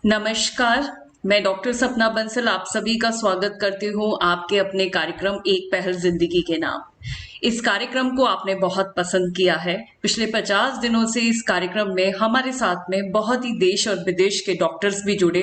नमस्कार। मैं डॉक्टर सपना बंसल आप सभी का स्वागत करती हूँ आपके अपने कार्यक्रम एक पहल जिंदगी के नाम। इस कार्यक्रम को आपने बहुत पसंद किया है। पिछले 50 दिनों से इस कार्यक्रम में हमारे साथ में बहुत ही देश और विदेश के डॉक्टर्स भी जुड़े,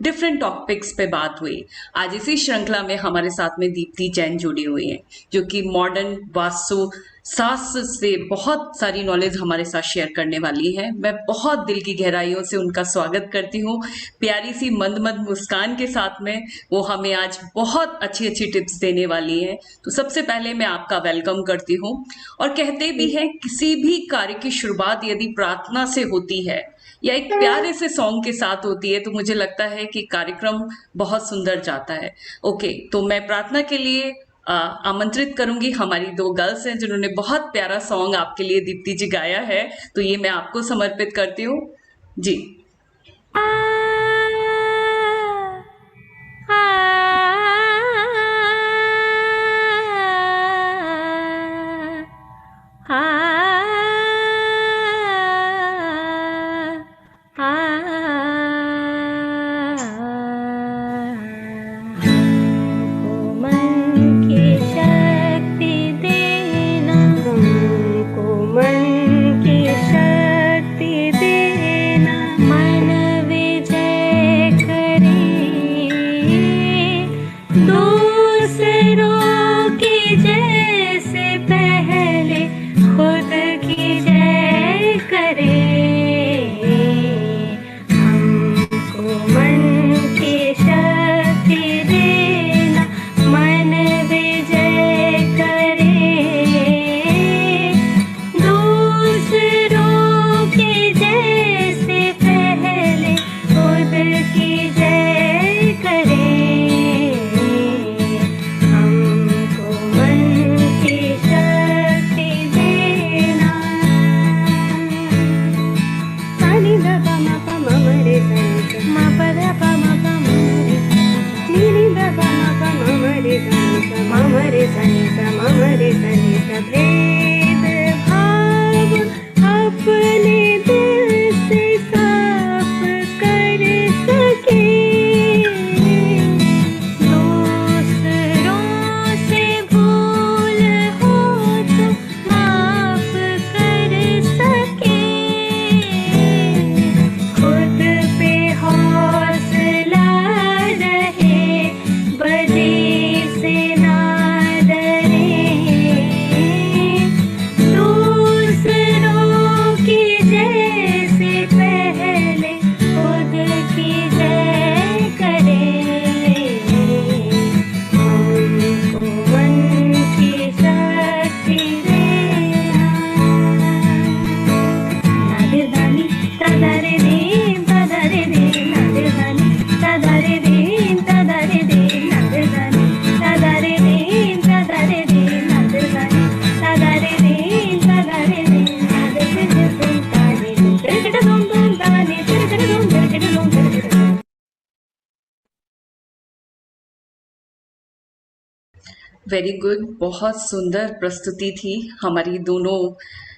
डिफरेंट टॉपिक्स पे बात हुई। आज इसी श्रृंखला में हमारे साथ में दीप्ति जैन जुड़ी हुई हैं, जो कि मॉडर्न वास्तु शास्त्र से बहुत सारी नॉलेज हमारे साथ शेयर करने वाली है। मैं बहुत दिल की गहराइयों से उनका स्वागत करती हूँ। प्यारी सी मंद मंद मुस्कान के साथ में वो हमें आज बहुत अच्छी अच्छी टिप्स देने वाली है। तो सबसे पहले मैं आपका वेलकम करती हूँ। और कहते भी हैं किसी भी कार्य की शुरुआत यदि प्रार्थना से होती है या एक प्यारे से सॉन्ग के साथ होती है तो मुझे लगता है कि कार्यक्रम बहुत सुंदर जाता है। ओके, तो मैं प्रार्थना के लिए आमंत्रित करूंगी। हमारी दो गर्ल्स हैं जिन्होंने बहुत प्यारा सॉन्ग आपके लिए दीप्ति जी गाया है, तो ये मैं आपको समर्पित करती हूँ जी। वेरी गुड, बहुत सुंदर प्रस्तुति थी हमारी दोनों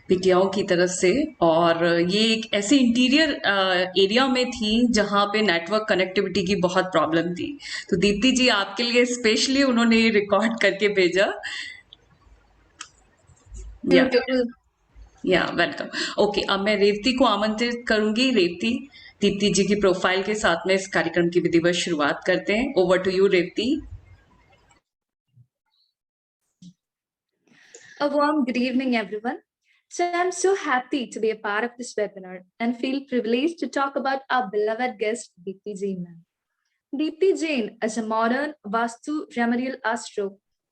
बिटियाओं की तरफ से। और ये एक ऐसे इंटीरियर एरिया में थी जहाँ पे नेटवर्क कनेक्टिविटी की बहुत प्रॉब्लम थी। तो दीप्ति जी आपके लिए स्पेशली उन्होंने ये रिकॉर्ड करके भेजा। या ब्यूटीफुल। या वेलकम। ओके, अब मैं रेवती को आमंत्रित करूंगी। रेवती, दीप्ति जी की प्रोफाइल के साथ में इस कार्यक्रम की विधिवत शुरुआत करते हैं। Over to you Revathi. A warm good evening, everyone. So I'm so happy to be a part of this webinar and feel privileged to talk about our beloved guest, Deepti Jain ma'am. Deepti Jain is a modern Vastu remedial astro,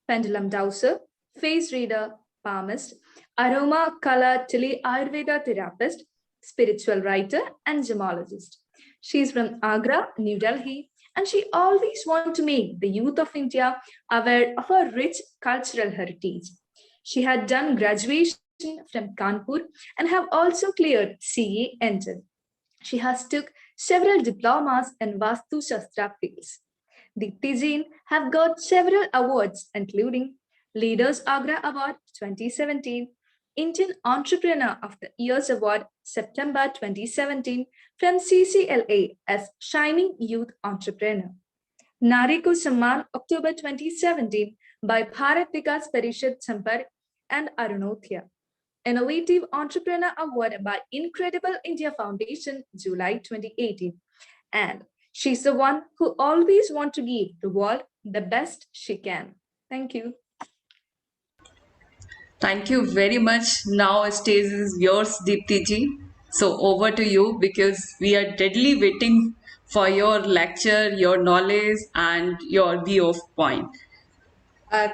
pendulum dowser, face reader, palmist, aroma color tele Ayurveda therapist, spiritual writer, and gemologist. She's from Agra, New Delhi, and she always wanted to make the youth of India aware of our rich cultural heritage. She had done graduation from Kanpur and have also cleared CA Engine. She has took several diplomas in Vastu Shastra fields. Deepti Jain have got several awards including Leaders Agra Award 2017, Indian Entrepreneur of the Year's Award September 2017 from CCLA as Shining Youth Entrepreneur. Nari Ko Samman October 2017 by Bharat Vikas Parishad Sampark and Arunothya. Innovative Entrepreneur Award by Incredible India Foundation July 2018. And she's the one who always wants to give the world the best she can. Thank you. Thank you very much. Now stage is yours, Deepti ji. So over to you because we are deadly waiting for your lecture, your knowledge, and your view of point.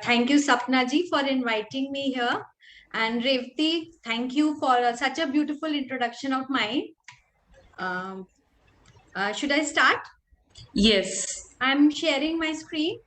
Thank you, Sapna ji, for inviting me here. And Revati, thank you for such a beautiful introduction of mine. Should I start? Yes. I'm sharing my screen.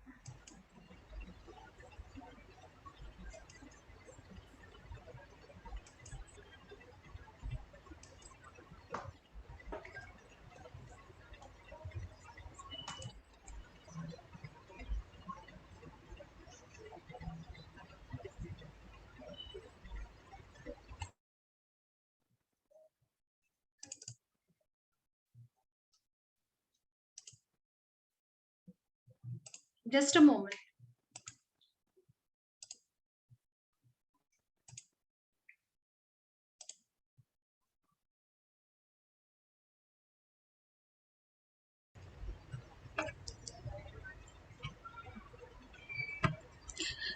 Just a moment.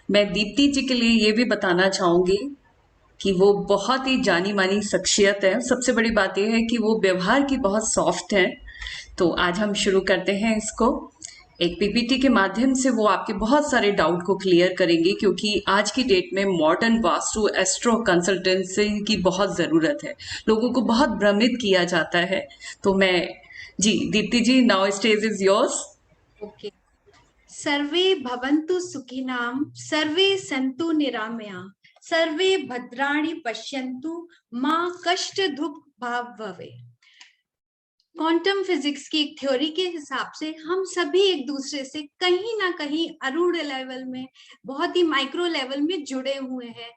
मैं दीप्ति जी के लिए ये भी बताना चाहूंगी कि वो बहुत ही जानी मानी शख्सियत है। सबसे बड़ी बात यह है कि वो व्यवहार की बहुत सॉफ्ट है। तो आज हम शुरू करते हैं इसको। एक पीपीटी के माध्यम से वो आपके बहुत सारे डाउट को क्लियर करेंगे क्योंकि आज की डेट में मॉडर्न वास्तु एस्ट्रो कंसल्टेंसी की बहुत ज़रूरत है। लोगों को बहुत भ्रमित किया जाता है। तो मैं जी Deepti ji, now stage is yours. Okay. सर्वे भवन्तु सुखिनाम, सर्वे सन्तु निरामया, सर्वे भद्राणि पश्यन्तु, मां कष्ट दुख भाव भवे। क्वांटम फिजिक्स की एक थ्योरी के हिसाब से हम सभी एक दूसरे से कहीं ना कहीं अरूढ़ लेवल में, बहुत ही माइक्रो लेवल में जुड़े हुए हैं।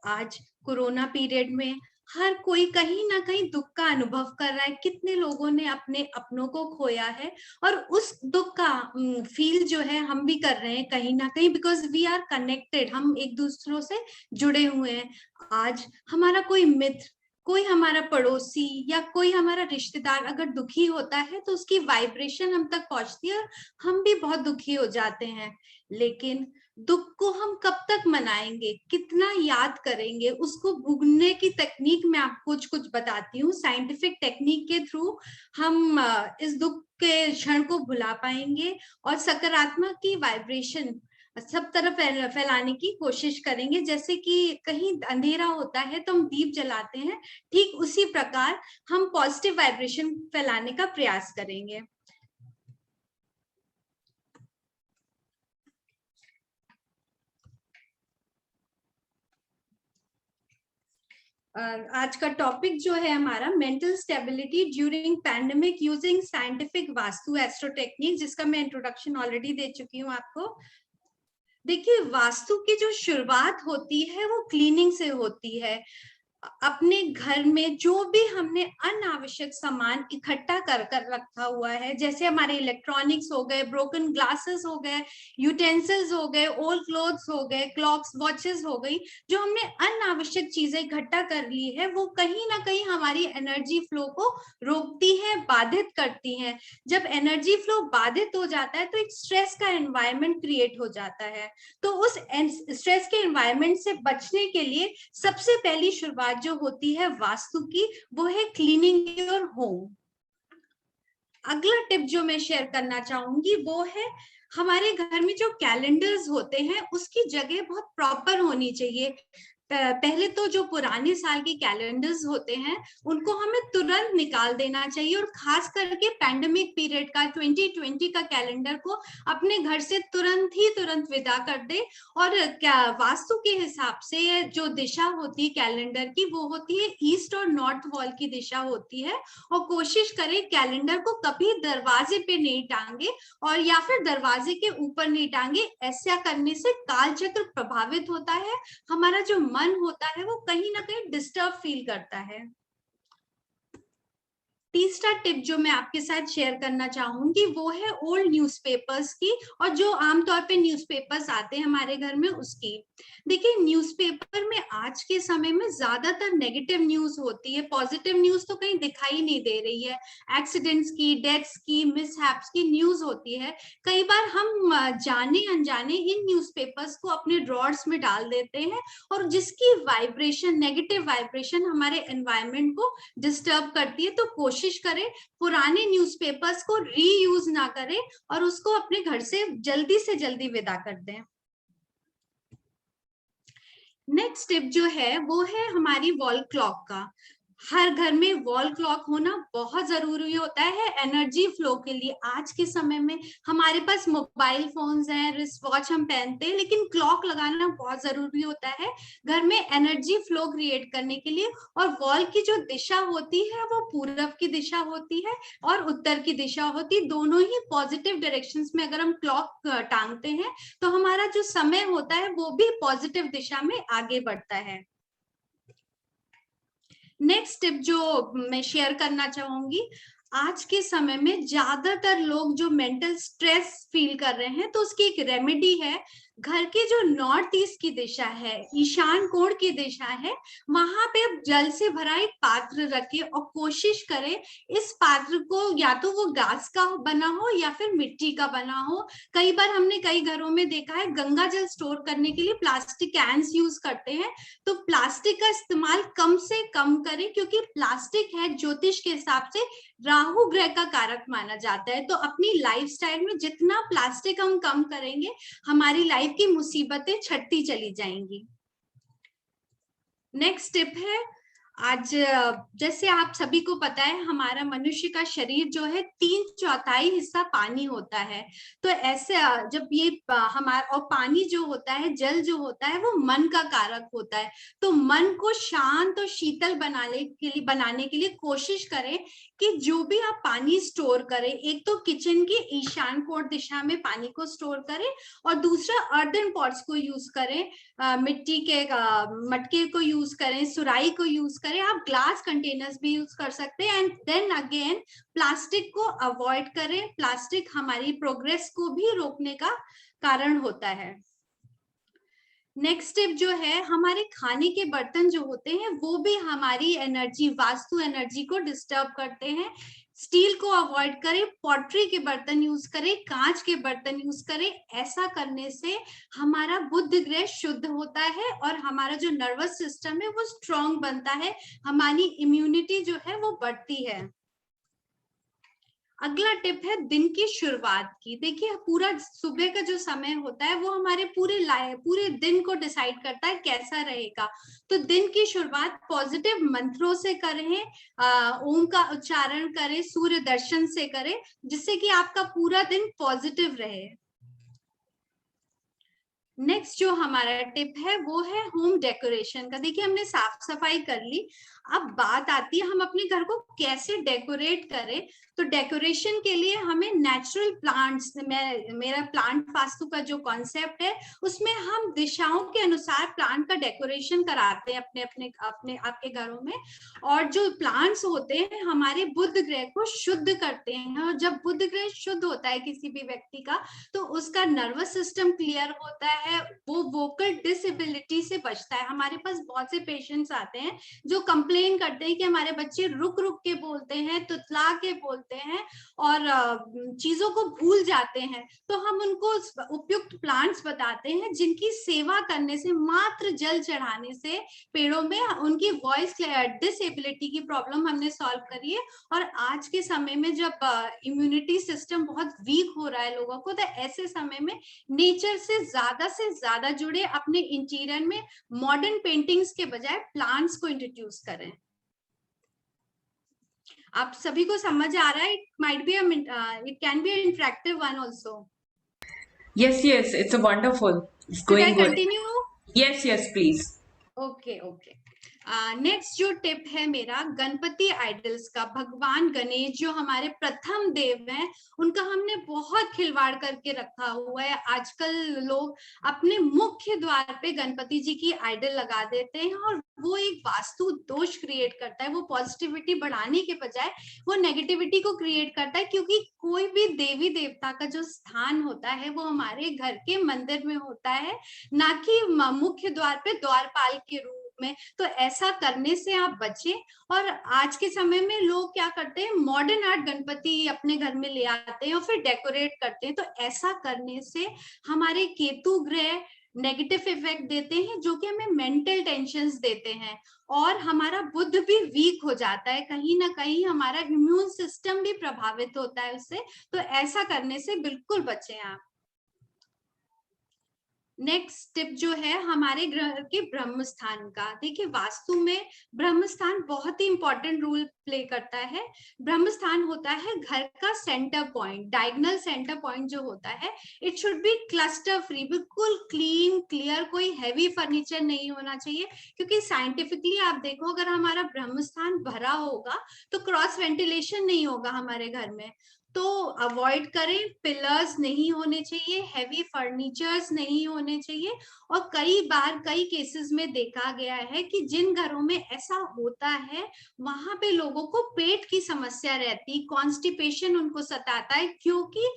आज कोरोना पीरियड में हर कोई कहीं ना कहीं दुख का अनुभव कर रहा है। कितने लोगों ने अपने अपनों को खोया है और उस दुख का फील जो है हम भी कर रहे हैं कहीं ना कहीं, बिकॉज वी आर कनेक्टेड, हम एक दूसरों से जुड़े हुए हैं। आज हमारा कोई मित्र, कोई हमारा पड़ोसी या कोई हमारा रिश्तेदार अगर दुखी होता है तो उसकी वाइब्रेशन हम तक पहुंचती है और हम भी बहुत दुखी हो जाते हैं। लेकिन दुख को हम कब तक मनाएंगे, कितना याद करेंगे, उसको भूलने की तकनीक मैं आपको कुछ बताती हूँ। साइंटिफिक टेक्निक के थ्रू हम इस दुख के क्षण को भुला पाएंगे और सकारात्मक की वाइब्रेशन सब तरफ फैलाने की कोशिश करेंगे। जैसे कि कहीं अंधेरा होता है तो हम दीप जलाते हैं, ठीक उसी प्रकार हम पॉजिटिव वाइब्रेशन फैलाने का प्रयास करेंगे। आज का टॉपिक जो है हमारा mental stability during pandemic using scientific vastu astro technique, जिसका मैं इंट्रोडक्शन ऑलरेडी दे चुकी हूँ आपको। देखिए, वास्तु की जो शुरुआत होती है वो क्लीनिंग से होती है। अपने घर में जो भी हमने अनावश्यक सामान इकट्ठा कर रखा हुआ है, जैसे हमारे इलेक्ट्रॉनिक्स हो गए, ब्रोकन ग्लासेस हो गए, यूटेंसिल्स हो गए, ओल्ड क्लोथ्स हो गए, क्लॉक्स, वॉचेस हो गई, जो हमने अनावश्यक चीजें इकट्ठा कर ली है, वो कहीं ना कहीं हमारी एनर्जी फ्लो को रोकती है, बाधित करती है। जब एनर्जी फ्लो बाधित हो जाता है तो एक स्ट्रेस का एनवायरनमेंट क्रिएट हो जाता है। तो उस स्ट्रेस के एनवायरनमेंट से बचने के लिए सबसे पहली शुरुआत जो होती है वास्तु की, वो है क्लीनिंग योर होम। अगला टिप जो मैं शेयर करना चाहूंगी वो है हमारे घर में जो कैलेंडर्स होते हैं उसकी जगह बहुत प्रॉपर होनी चाहिए। पहले तो जो पुराने साल के कैलेंडर्स होते हैं उनको हमें तुरंत निकाल देना चाहिए और खास करके पैंडेमिक पीरियड का 2020 का कैलेंडर को अपने घर से तुरंत विदा कर दे। और क्या वास्तु के हिसाब से जो दिशा होती है कैलेंडर की, वो होती है ईस्ट और नॉर्थ वॉल की दिशा होती है। और कोशिश करें कैलेंडर को कभी दरवाजे पे नहीं टांगे और या फिर दरवाजे के ऊपर नहीं टांगे। ऐसा करने से काल चक्र प्रभावित होता है, हमारा जो मन होता है वो कहीं ना कहीं डिस्टर्ब फील करता है। तीसरा टिप जो मैं आपके साथ शेयर करना चाहूंगी वो है ओल्ड न्यूज़पेपर्स की, और जो आमतौर पे न्यूज़पेपर्स आते हैं हमारे घर में उसकी। देखिए न्यूज़पेपर में आज के समय में ज्यादातर नेगेटिव न्यूज होती है, पॉजिटिव न्यूज तो कहीं दिखाई नहीं दे रही है। एक्सीडेंट्स की, डेथ्स की, मिसहैप्स की न्यूज होती है। कई बार हम जाने अनजाने इन न्यूज़पेपर्स को अपने ड्रॉर्स में डाल देते हैं, और जिसकी वाइब्रेशन, नेगेटिव वाइब्रेशन हमारे एनवायरनमेंट को डिस्टर्ब करती है। तो कोशिश करें पुराने न्यूज़पेपर्स को रीयूज ना करें और उसको अपने घर से जल्दी विदा कर दें। नेक्स्ट टिप जो है वो है हमारी वॉल क्लॉक का। हर घर में वॉल क्लॉक होना बहुत जरूरी होता है एनर्जी फ्लो के लिए। आज के समय में हमारे पास मोबाइल फोन्स हैं, रिस्ट वॉच हम पहनते हैं, लेकिन क्लॉक लगाना बहुत जरूरी होता है घर में एनर्जी फ्लो क्रिएट करने के लिए। और वॉल की जो दिशा होती है वो पूरब की दिशा होती है और उत्तर की दिशा होती है। दोनों ही पॉजिटिव डायरेक्शंस में अगर हम क्लॉक टांगते हैं तो हमारा जो समय होता है वो भी पॉजिटिव दिशा में आगे बढ़ता है। नेक्स्ट टिप जो मैं शेयर करना चाहूंगी, आज के समय में ज्यादातर लोग जो मेंटल स्ट्रेस फील कर रहे हैं तो उसकी एक रेमेडी है। घर के जो नॉर्थ ईस्ट की दिशा है, ईशान कोण की दिशा है, वहां पे आप जल से भरा एक पात्र रखें और कोशिश करें इस पात्र को या तो वो ग्लास का बना हो या फिर मिट्टी का बना हो। कई बार हमने कई घरों में देखा है गंगा जल स्टोर करने के लिए प्लास्टिक कैंस यूज करते हैं, तो प्लास्टिक का इस्तेमाल कम से कम करें, क्योंकि प्लास्टिक है ज्योतिष के हिसाब से राहु ग्रह का कारक माना जाता है। तो अपनी लाइफस्टाइल में जितना प्लास्टिक हम कम करेंगे हमारी लाइफ की मुसीबतें छटती चली जाएंगी। नेक्स्ट टिप है, आज जैसे आप सभी को पता है हमारा मनुष्य का शरीर जो है 3/4 हिस्सा पानी होता है। तो ऐसे जब ये हमारा, और पानी जो होता है, जल जो होता है वो मन का कारक होता है। तो मन को शांत और शीतल बनाने के लिए कोशिश करें कि जो भी आप पानी स्टोर करें, एक तो किचन की ईशान कोण दिशा में पानी को स्टोर करें और दूसरा अर्दन पॉट्स को यूज करें, मिट्टी के मटके को यूज करें, सुराई को यूज करें, आप ग्लास कंटेनर्स भी यूज कर सकते हैं। एंड देन अगेन प्लास्टिक को अवॉइड करें। प्लास्टिक हमारी प्रोग्रेस को भी रोकने का कारण होता है। नेक्स्ट स्टेप जो है, हमारे खाने के बर्तन जो होते हैं वो भी हमारी एनर्जी, वास्तु एनर्जी को डिस्टर्ब करते हैं। स्टील को अवॉइड करें, पॉटरी के बर्तन यूज करें, कांच के बर्तन यूज करें। ऐसा करने से हमारा बुध ग्रह शुद्ध होता है और हमारा जो नर्वस सिस्टम है वो स्ट्रॉन्ग बनता है, हमारी इम्यूनिटी जो है वो बढ़ती है। अगला टिप है दिन की शुरुआत की। देखिए पूरा सुबह का जो समय होता है वो हमारे पूरे दिन को डिसाइड करता है कैसा रहेगा। तो दिन की शुरुआत पॉजिटिव मंत्रों से करें, ओम का उच्चारण करें, सूर्य दर्शन से करें, जिससे कि आपका पूरा दिन पॉजिटिव रहे। नेक्स्ट जो हमारा टिप है वो है होम डेकोरेशन का। देखिए हमने साफ सफाई कर ली, अब बात आती है हम अपने घर को कैसे डेकोरेट करें। तो डेकोरेशन के लिए हमें नेचुरल प्लांट्स, मेरा प्लांट वास्तु का जो कॉन्सेप्ट है उसमें हम दिशाओं के अनुसार प्लांट का डेकोरेशन कराते हैं अपने आपके घरों में। और जो प्लांट्स होते हैं हमारे बुध ग्रह को शुद्ध करते हैं, और जब बुध ग्रह शुद्ध होता है किसी भी व्यक्ति का तो उसका नर्वस सिस्टम क्लियर होता है, वो वोकल डिसेबिलिटी से बचता है। हमारे पास बहुत से पेशेंट्स आते हैं जो कंप्लेन करते हैं कि हमारे बच्चे रुक रुक के बोलते हैं, तुतला के बोलते हैं और चीजों को भूल जाते हैं। तो हम उनको उपयुक्त प्लांट्स बताते हैं जिनकी सेवा करने से, मात्र जल चढ़ाने से पेड़ों में उनकी वॉइस डिसेबिलिटी की प्रॉब्लम हमने सॉल्व करी है। और आज के समय में जब इम्यूनिटी सिस्टम बहुत वीक हो रहा है लोगों को, तो ऐसे समय में नेचर से ज्यादा जुड़े, अपने इंटीरियर में मॉडर्न पेंटिंग्स के बजाय प्लांट्स को इंट्रोड्यूस करें। आप सभी को समझ आ रहा है? It can be interactive one also. Yes, it's a wonderful. It's Should I going good. continue? Yes, please. Okay. Next जो टिप है मेरा, गणपति आइडल्स का, भगवान गणेश जो हमारे प्रथम देव हैं, उनका हमने बहुत खिलवाड़ करके रखा हुआ है। आजकल लोग अपने मुख्य द्वार पे गणपति जी की आइडल लगा देते हैं और वो एक वास्तु दोष क्रिएट करता है। वो पॉजिटिविटी बढ़ाने के बजाय वो नेगेटिविटी को क्रिएट करता है, क्योंकि कोई भी देवी देवता का जो स्थान होता है वो हमारे घर के मंदिर में होता है, ना कि मुख्य द्वार पे द्वारपाल के रूप में। तो ऐसा करने से आप बचें। और आज के समय में लोग क्या करते हैं, मॉडर्न आर्ट गणपति अपने घर में ले आते हैं और फिर डेकोरेट करते हैं। तो ऐसा करने से हमारे केतु ग्रह नेगेटिव इफेक्ट देते हैं, जो कि हमें मेंटल टेंशन्स देते हैं, और हमारा बुद्ध भी वीक हो जाता है। कहीं ना कहीं हमारा इम्यून सिस्टम भी प्रभावित होता है उससे। तो ऐसा करने से बिल्कुल बचें आप। नेक्स्ट टिप जो है हमारे घर के ब्रह्म स्थान का। देखिए, वास्तु में ब्रह्म स्थान बहुत ही इंपॉर्टेंट रोल प्ले करता है। ब्रह्म स्थान होता है घर का centre point, diagonal centre point जो होता है। It should be cluster free, बिल्कुल क्लीन क्लियर, कोई हैवी फर्नीचर नहीं होना चाहिए। क्योंकि साइंटिफिकली आप देखो, अगर हमारा ब्रह्म स्थान भरा होगा तो क्रॉस वेंटिलेशन नहीं होगा हमारे घर में। तो अवॉइड करें, पिलर्स नहीं होने चाहिए, हैवी फर्नीचर्स नहीं होने चाहिए। और कई बार कई केसेस में देखा गया है कि जिन घरों में ऐसा होता है वहां पे लोगों को पेट की समस्या रहती, कॉन्स्टिपेशन उनको सताता है, क्योंकि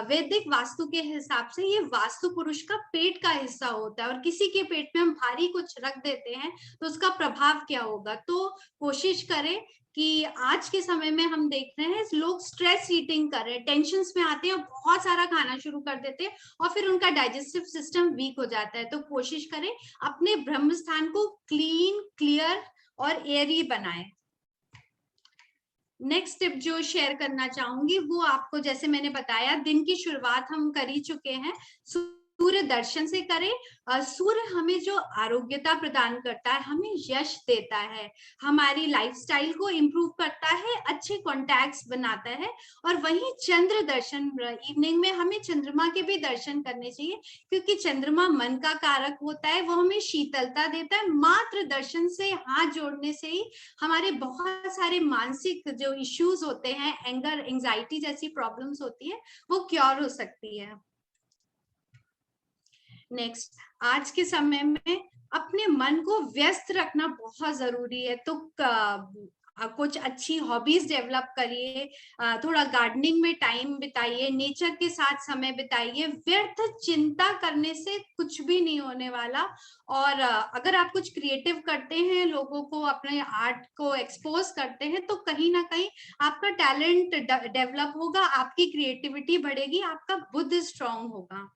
वैदिक वास्तु के हिसाब से ये वास्तु पुरुष का पेट का हिस्सा होता है। और किसी के पेट में हम भारी कुछ रख देते हैं तो उसका प्रभाव क्या होगा। तो कोशिश करें कि आज के समय में हम देख रहे हैं लोग स्ट्रेस ईटिंग कर रहे हैं, टेंशन में आते हैं और बहुत सारा खाना शुरू कर देते हैं और फिर उनका डाइजेस्टिव सिस्टम वीक हो जाता है। तो कोशिश करें अपने ब्रह्म स्थान को क्लीन क्लियर और एयरी बनाएं। नेक्स्ट टिप जो शेयर करना चाहूंगी वो आपको, जैसे मैंने बताया, दिन की शुरुआत हम कर ही चुके हैं, सूर्य दर्शन से करें। सूर्य हमें जो आरोग्यता प्रदान करता है, हमें यश देता है, हमारी लाइफस्टाइल को इम्प्रूव करता है, अच्छे कॉन्टैक्ट्स बनाता है। और वहीं चंद्र दर्शन, इवनिंग में हमें चंद्रमा के भी दर्शन करने चाहिए, क्योंकि चंद्रमा मन का कारक होता है, वो हमें शीतलता देता है। मात्र दर्शन से, हाथ जोड़ने से ही हमारे बहुत सारे मानसिक जो इश्यूज होते हैं, एंगर, एंजाइटी जैसी प्रॉब्लम्स होती है, वो क्योर हो सकती है। नेक्स्ट, आज के समय में अपने मन को व्यस्त रखना बहुत जरूरी है। तो कुछ अच्छी हॉबीज डेवलप करिए, थोड़ा गार्डनिंग में टाइम बिताइए, नेचर के साथ समय बिताइए। व्यर्थ चिंता करने से कुछ भी नहीं होने वाला। और अगर आप कुछ क्रिएटिव करते हैं, लोगों को अपने आर्ट को एक्सपोज करते हैं, तो कहीं ना कहीं आपका टैलेंट डेवलप होगा, आपकी क्रिएटिविटी बढ़ेगी, आपका बुद्ध स्ट्रांग होगा।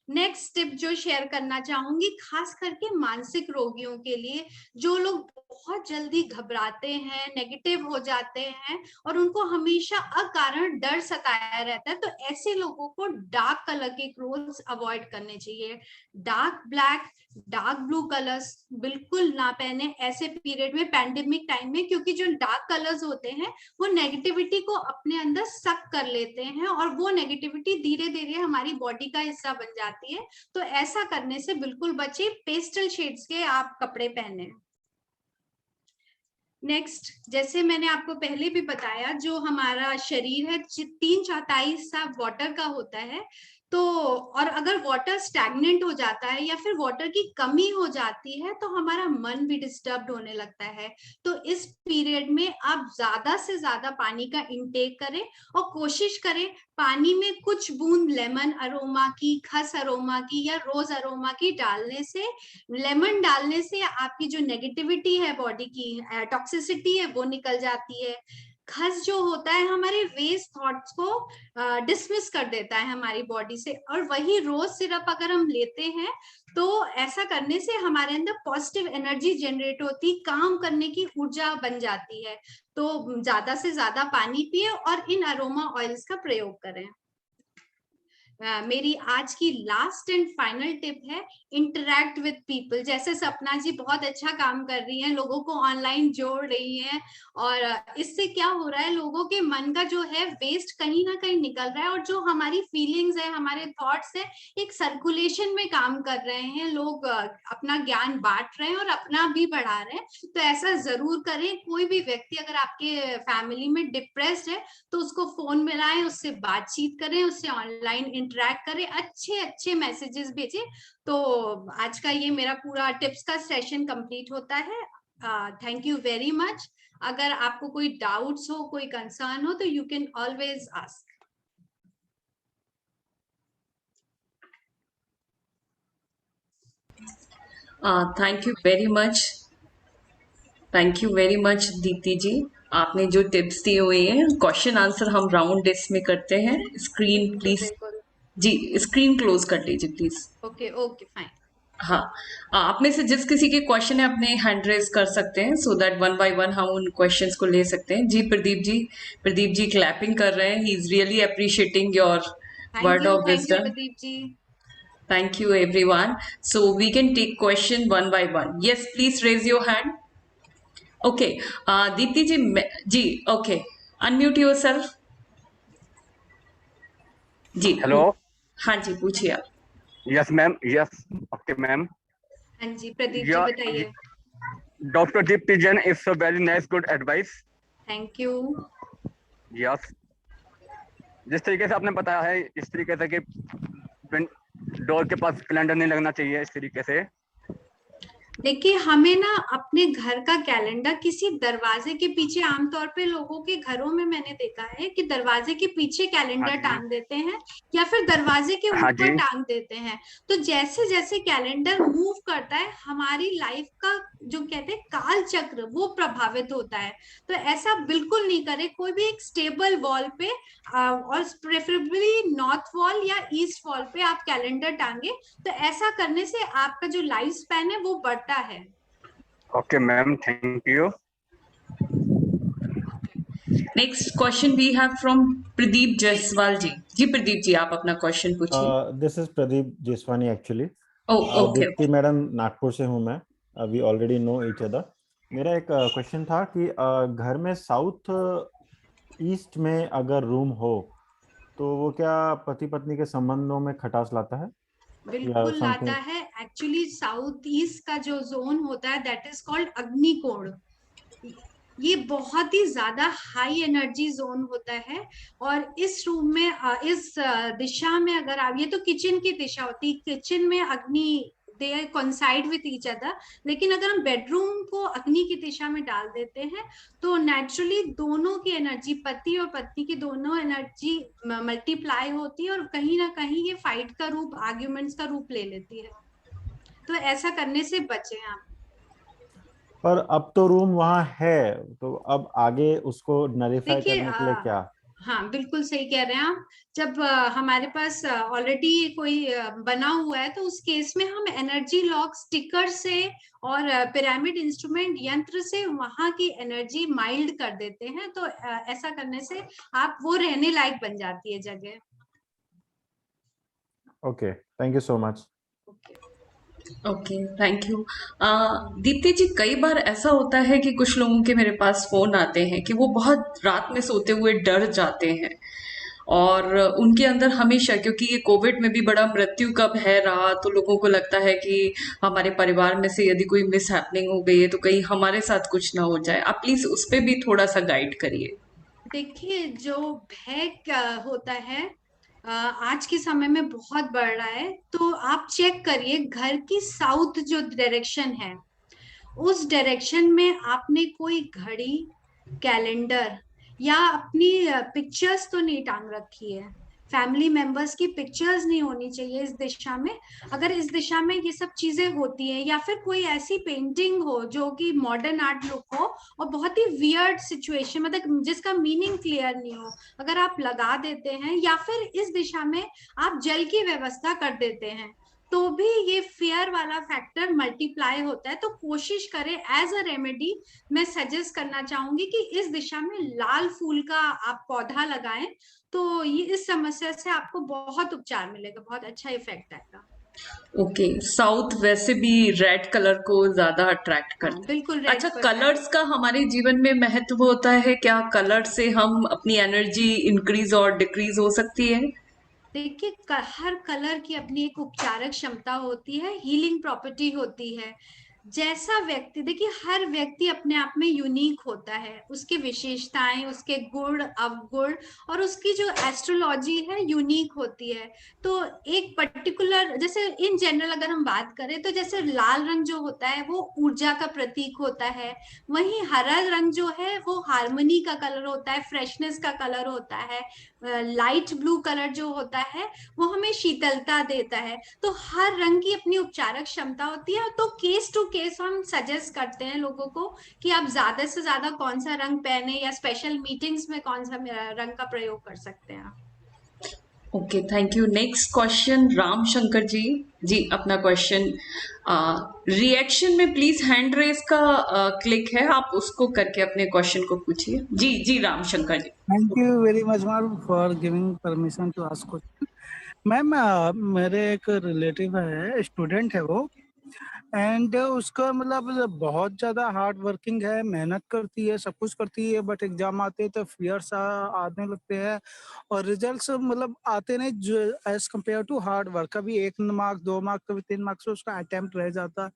नेक्स्ट टिप जो शेयर करना चाहूंगी, खास करके मानसिक रोगियों के लिए, जो लोग बहुत जल्दी घबराते हैं, नेगेटिव हो जाते हैं और उनको हमेशा अकारण डर सताया रहता है, तो ऐसे लोगों को डार्क कलर के क्लोथ्स अवॉइड करने चाहिए। Dark black, dark blue colours बिल्कुल ना पहने ऐसे पीरियड में, पैंडेमिक टाइम में, क्योंकि जो डार्क कलर्स होते हैं वो नेगेटिविटी को अपने अंदर सक कर लेते हैं और वो नेगेटिविटी धीरे धीरे हमारी बॉडी का हिस्सा बन जाती है। तो ऐसा करने से बिल्कुल बचिए, पेस्टल शेड्स के आप कपड़े पहने। नेक्स्ट, जैसे मैंने आपको पहले भी बताया, जो हमारा शरीर है 3/4 हिस्सा वाटर का होता है। तो और अगर वाटर स्टैग्नेंट हो जाता है या फिर वाटर की कमी हो जाती है तो हमारा मन भी डिस्टर्ब होने लगता है। तो इस पीरियड में आप ज्यादा से ज्यादा पानी का इंटेक करें और कोशिश करें पानी में कुछ बूंद लेमन अरोमा की, खस अरोमा की या रोज अरोमा की डालने से, लेमन डालने से आपकी जो नेगेटिविटी है, बॉडी की टॉक्सिसिटी है, वो निकल जाती है। खस जो होता है हमारे वेस्ट थॉट्स को डिसमिस कर देता है हमारी बॉडी से। और वही रोज सिरप अगर हम लेते हैं तो ऐसा करने से हमारे अंदर पॉजिटिव एनर्जी जनरेट होती, काम करने की ऊर्जा बन जाती है। तो ज्यादा से ज्यादा पानी पिए और इन अरोमा ऑयल्स का प्रयोग करें। मेरी आज की लास्ट एंड फाइनल टिप है, इंटरैक्ट विद पीपल। जैसे सपना जी बहुत अच्छा काम कर रही हैं, लोगों को ऑनलाइन जोड़ रही हैं, और इससे क्या हो रहा है, लोगों के मन का जो है वेस्ट कहीं ना कहीं निकल रहा है, और जो हमारी फीलिंग्स है, हमारे थॉट्स है, एक सर्कुलेशन में काम कर रहे हैं। लोग अपना ज्ञान बांट रहे हैं और अपना भी बढ़ा रहे हैं। तो ऐसा जरूर करें। कोई भी व्यक्ति अगर आपके फैमिली में डिप्रेस्ड है तो उसको फोन मिलाएं, उससे बातचीत करें, उससे ऑनलाइन इंटरेक्ट करें, अच्छे अच्छे मैसेजेस भेजें। तो आज का ये मेरा पूरा टिप्स का सेशन कंप्लीट होता है। Thank you very much. अगर आपको कोई डाउट्स हो, कोई कंसर्न हो, तो you can always ask. Thank you very much, thank you very much Deepti ji. आपने जो टिप्स दिए हुए हैं, क्वेश्चन आंसर हम राउंड डिस्क में करते हैं। स्क्रीन बिल्कुल प्लीज, बिल्कुल। जी स्क्रीन क्लोज कर लीजिए प्लीज। Okay okay fine. हाँ, आप में से जिस किसी के क्वेश्चन है अपने हैंड रेज कर सकते हैं, so that one by one हम उन क्वेश्चंस को ले सकते हैं। जी प्रदीप जी, प्रदीप जी क्लैपिंग कर रहे हैं। He is really appreciating your word of thank you wisdom. Pradeep ji. Thank you everyone. So we can take question one by one. Yes, please raise your hand. Okay, Deepti ji, okay. Unmute yourself. Ji, hello. हाँ जी, पूछिए आप। Yes ma'am, yes okay ma'am. हाँ जी प्रदीप जी या बताइए। Doctor Deepti Jain is a very nice good advice. Thank you. Yes, जिस तरीके से आपने बताया है, इस तरीके से कि डोर के पास कैलेंडर नहीं लगना चाहिए, इस तरीके से। देखिए, हमें ना अपने घर का कैलेंडर किसी दरवाजे के पीछे, आमतौर पे लोगों के घरों में मैंने देखा है कि दरवाजे के पीछे हाँ कैलेंडर जी, टांग देते हैं या फिर दरवाजे के हाँ ऊपर जी, टांग देते हैं। तो जैसे जैसे कैलेंडर मूव करता है, हमारी लाइफ का जो कहते हैं काल चक्र, वो प्रभावित होता है। तो ऐसा बिल्कुल नहीं करे। कोई भी एक स्टेबल वॉल पे और प्रेफरेबली नॉर्थ वॉल या ईस्ट वॉल पे आप कैलेंडर टांगे। तो ऐसा करने से आपका जो लाइफ स्पैन है वो बढ़ता है। Okay ma'am, thank you. Next question we have from Pradeep Jaiswal ji. जी प्रदीप जी, आप अपना क्वेश्चन पूछिए। This is Pradeep Jeswani actually. Oh okay. Deepti madam Nagpur से हूँ मैं। We already know each other. मेरा एक क्वेश्चन था कि घर में साउथ ईस्ट में अगर रूम हो तो वो क्या पति पत्नी के संबंधों में खटास लाता है या बिल्कुल लाता समथिंग? है। एक्चुअली साउथ ईस्ट का जो जोन होता है, दैट इज कॉल्ड अग्निकोण। ये बहुत ही ज्यादा हाई एनर्जी जोन होता है। और इस रूम में इस दिशा में अगर आप, ये तो किचन की दिशा होती है, किचन में अग्नि, they are coincide with each other. लेकिन अगर हम बेडरूम को अग्नि की दिशा में डाल देते हैं तो नेचुरली दोनों की एनर्जी, पति और पत्नी की दोनों एनर्जी मल्टीप्लाई होती है, और कहीं ना कहीं ये फाइट का रूप, आर्ग्यूमेंट्स का रूप ले लेती है। तो ऐसा करने से बचें आप। पर अब तो रूम वहाँ है, तो अब आगे उसको नलीफाई देखिए, करने के लिए क्या? हाँ बिल्कुल सही कह रहे हैं आप। जब हमारे पास ऑलरेडी कोई बना हुआ है, तो उस केस में हम एनर्जी लॉक स्टिकर से और पिरामिड इंस्ट्रूमेंट यंत्र से वहां की एनर्जी माइल्ड कर देते हैं। तो ऐसा करने से आप, वो रहने लायक बन जाती है जगह। Okay, thank you so much. Okay, thank you. Deepti ji, कई बार ऐसा होता है कि कुछ लोगों के मेरे पास फोन आते हैं कि वो बहुत रात में सोते हुए डर जाते हैं, और उनके अंदर हमेशा, क्योंकि ये कोविड में भी बड़ा मृत्यु का भय रहा, तो लोगों को लगता है कि हमारे परिवार में से यदि कोई मिस हैपनिंग हो गई है तो कहीं हमारे साथ कुछ ना हो जाए। आप प्लीज उस पर भी थोड़ा सा गाइड करिए। देखिए, जो भय होता है आज के समय में बहुत बढ़ रहा है। तो आप चेक करिए, घर की साउथ जो डायरेक्शन है, उस डायरेक्शन में आपने कोई घड़ी, कैलेंडर या अपनी पिक्चर्स तो नहीं टांग रखी है। फैमिली मेंबर्स की पिक्चर्स नहीं होनी चाहिए इस दिशा में। अगर इस दिशा में ये सब चीजें होती है, या फिर कोई ऐसी पेंटिंग हो जो कि मॉडर्न आर्ट लुक हो और बहुत ही वियर्ड सिचुएशन, मतलब जिसका मीनिंग क्लियर नहीं हो, अगर आप लगा देते हैं, या फिर इस दिशा में आप जल की व्यवस्था कर देते हैं, तो भी ये फेयर वाला फैक्टर मल्टीप्लाई होता है। तो कोशिश करें, एज अ रेमेडी मैं सजेस्ट करना चाहूंगी कि इस दिशा में लाल फूल का आप पौधा लगाएं। तो ये इस समस्या से आपको बहुत उपचार मिलेगा, बहुत अच्छा इफेक्ट आएगा। ओके, साउथ वैसे भी रेड कलर को ज्यादा अट्रैक्ट हाँ करता है। बिल्कुल, रेड अच्छा, पर है। कलर्स का हमारे जीवन में महत्व होता है क्या? कलर से हम अपनी एनर्जी इंक्रीज और डिक्रीज हो सकती है? देखिए हर कलर की अपनी एक उपचारक क्षमता होती है, हीलिंग प्रॉपर्टी होती है। जैसा व्यक्ति, देखिए हर व्यक्ति अपने आप में यूनिक होता है, उसकी विशेषताएं, उसके गुण अवगुण और उसकी जो एस्ट्रोलॉजी है यूनिक होती है। तो एक पर्टिकुलर, जैसे इन जनरल अगर हम बात करें तो जैसे लाल रंग जो होता है वो ऊर्जा का प्रतीक होता है, वहीं हरा रंग जो है वो हार्मनी का कलर होता है, फ्रेशनेस का कलर होता है। लाइट ब्लू कलर जो होता है वो हमें शीतलता देता है। तो हर रंग की अपनी उपचारक क्षमता होती है। तो केस टू केस हम सजेस्ट करते हैं लोगों को कि आप ज्यादा से ज्यादा कौन सा रंग पहने या स्पेशल मीटिंग्स में कौन सा रंग का प्रयोग कर सकते हैं। Okay, thank you. Next question Ram Shankar ji. जी, अपना क्वेश्चन रिएक्शन में प्लीज हैंड रेस का क्लिक है, आप उसको करके अपने क्वेश्चन को पूछिए। जी जी Ram Shankar ji. Thank you very much, ma'am, for giving permission to ask question. Ma'am मेरे एक रिलेटिव है, स्टूडेंट है वो, एंड उसका मतलब बहुत ज़्यादा हार्ड वर्किंग है, मेहनत करती है, सब कुछ करती है, बट एग्जाम आते हैं तो फियर्स आने लगते हैं और रिजल्ट्स मतलब आते नहीं जो as compare to hard work. कभी 1 मार्क 2 मार्क कभी 3 मार्क से उसका अटेम्प्ट रह जाता है।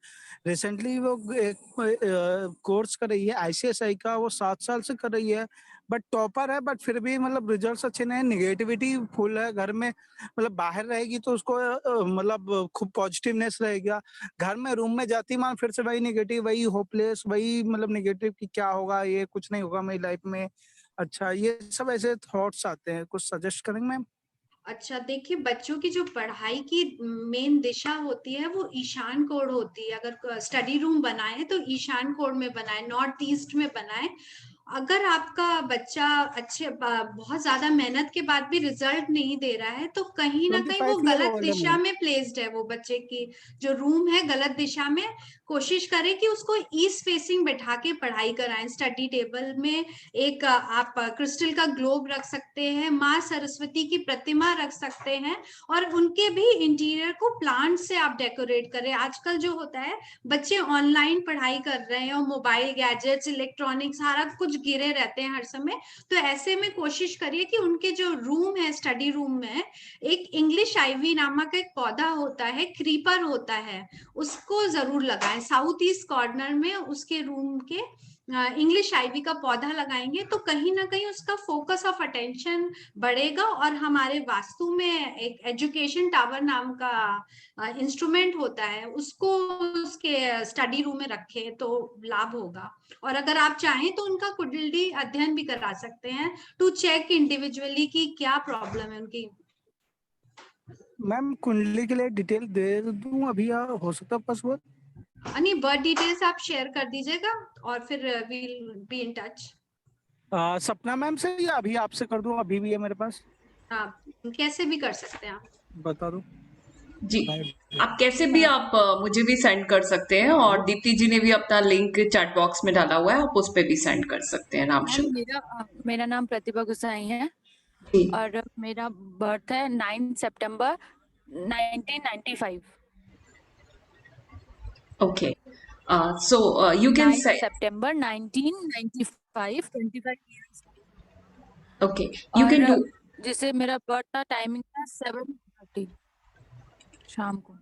रिसेंटली वो एक कोर्स कर रही है ICSI का, वो 7 साल से कर रही है, बट टॉपर है, बट फिर भी मतलब रिजल्ट्स अच्छे नहीं, निगेटिविटी फुल है घर में। मतलब बाहर रहेगी तो उसको मतलब खूब पॉजिटिवनेस रहेगा, घर में रूम में जाती मान फिर से वही निगेटिव, वही होपलेस, वही मतलब निगेटिव कि क्या होगा, ये कुछ नहीं होगा मेरी लाइफ में। अच्छा, ये सब ऐसे थॉट्स आते हैं, कुछ सजेस्ट करेंगे मैम? अच्छा, देखिए बच्चों की जो पढ़ाई की मेन दिशा होती है वो ईशान कोण होती है। अगर स्टडी रूम बनाए तो ईशान कोण में बनाए, नॉर्थ ईस्ट में बनाए। अगर आपका बच्चा बहुत ज्यादा मेहनत के बाद भी रिजल्ट नहीं दे रहा है तो कहीं ना कहीं वो 25 ईयर गलत ओल्ड है दिशा मैम। में प्लेस्ड है। वो बच्चे की जो रूम है गलत दिशा में। कोशिश करें कि उसको ईस्ट फेसिंग बैठा के पढ़ाई कराएं। स्टडी टेबल में एक आप क्रिस्टल का ग्लोब रख सकते हैं, माँ सरस्वती की प्रतिमा रख सकते हैं और उनके भी इंटीरियर को प्लांट से आप डेकोरेट करें। आजकल जो होता है बच्चे ऑनलाइन पढ़ाई कर रहे हैं और मोबाइल गैजेट्स इलेक्ट्रॉनिक सारा कुछ गिरे रहते हैं हर समय। तो ऐसे में कोशिश करिए कि उनके जो रूम है स्टडी रूम में एक इंग्लिश आइवी नामक एक पौधा होता है, क्रीपर होता है, उसको जरूर लगाएं। साउथ ईस्ट कॉर्नर में उसके रूम के इंग्लिश आइवी का पौधा लगाएंगे तो कहीं ना कहीं उसका फोकस ऑफ अटेंशन बढ़ेगा। और हमारे वास्तु में एक एजुकेशन टावर नाम का इंस्ट्रूमेंट होता है, उसको उसके स्टडी रूम में रखें तो लाभ होगा। और अगर आप चाहें तो उनका कुंडली अध्ययन भी करा सकते हैं टू चेक इंडिविजुअली कि क्या प्रॉब्लम है उनकी। मैम कुंडली के लिए डिटेल दे दूं अभी, हो सकता है पॉसिबल? नहीं, बर्थ डिटेल्स आप शेयर कर दीजिएगा और फिर वील बी इन टच। सपना मैम से या अभी आपसे कर दूं? अभी भी है मेरे पास, हाँ, कैसे भी कर सकते हैं आप। बता दूं? जी, आप कैसे भी आप मुझे भी सेंड कर सकते हैं और दीप्ति जी ने भी अपना लिंक चैट बॉक्स में डाला हुआ है, आप उस पर भी सेंड कर सकते हैं। राम मैम शंकर मेरा नाम प्रतिभा गुसाई है जी। और मेरा बर्थ है 9 सितंबर 1995। Okay. So you can 9 say, September 1995, 25 years। okay, you और can do, जिसे मेरा बर्थ का टाइमिंग था 7:30 शाम को।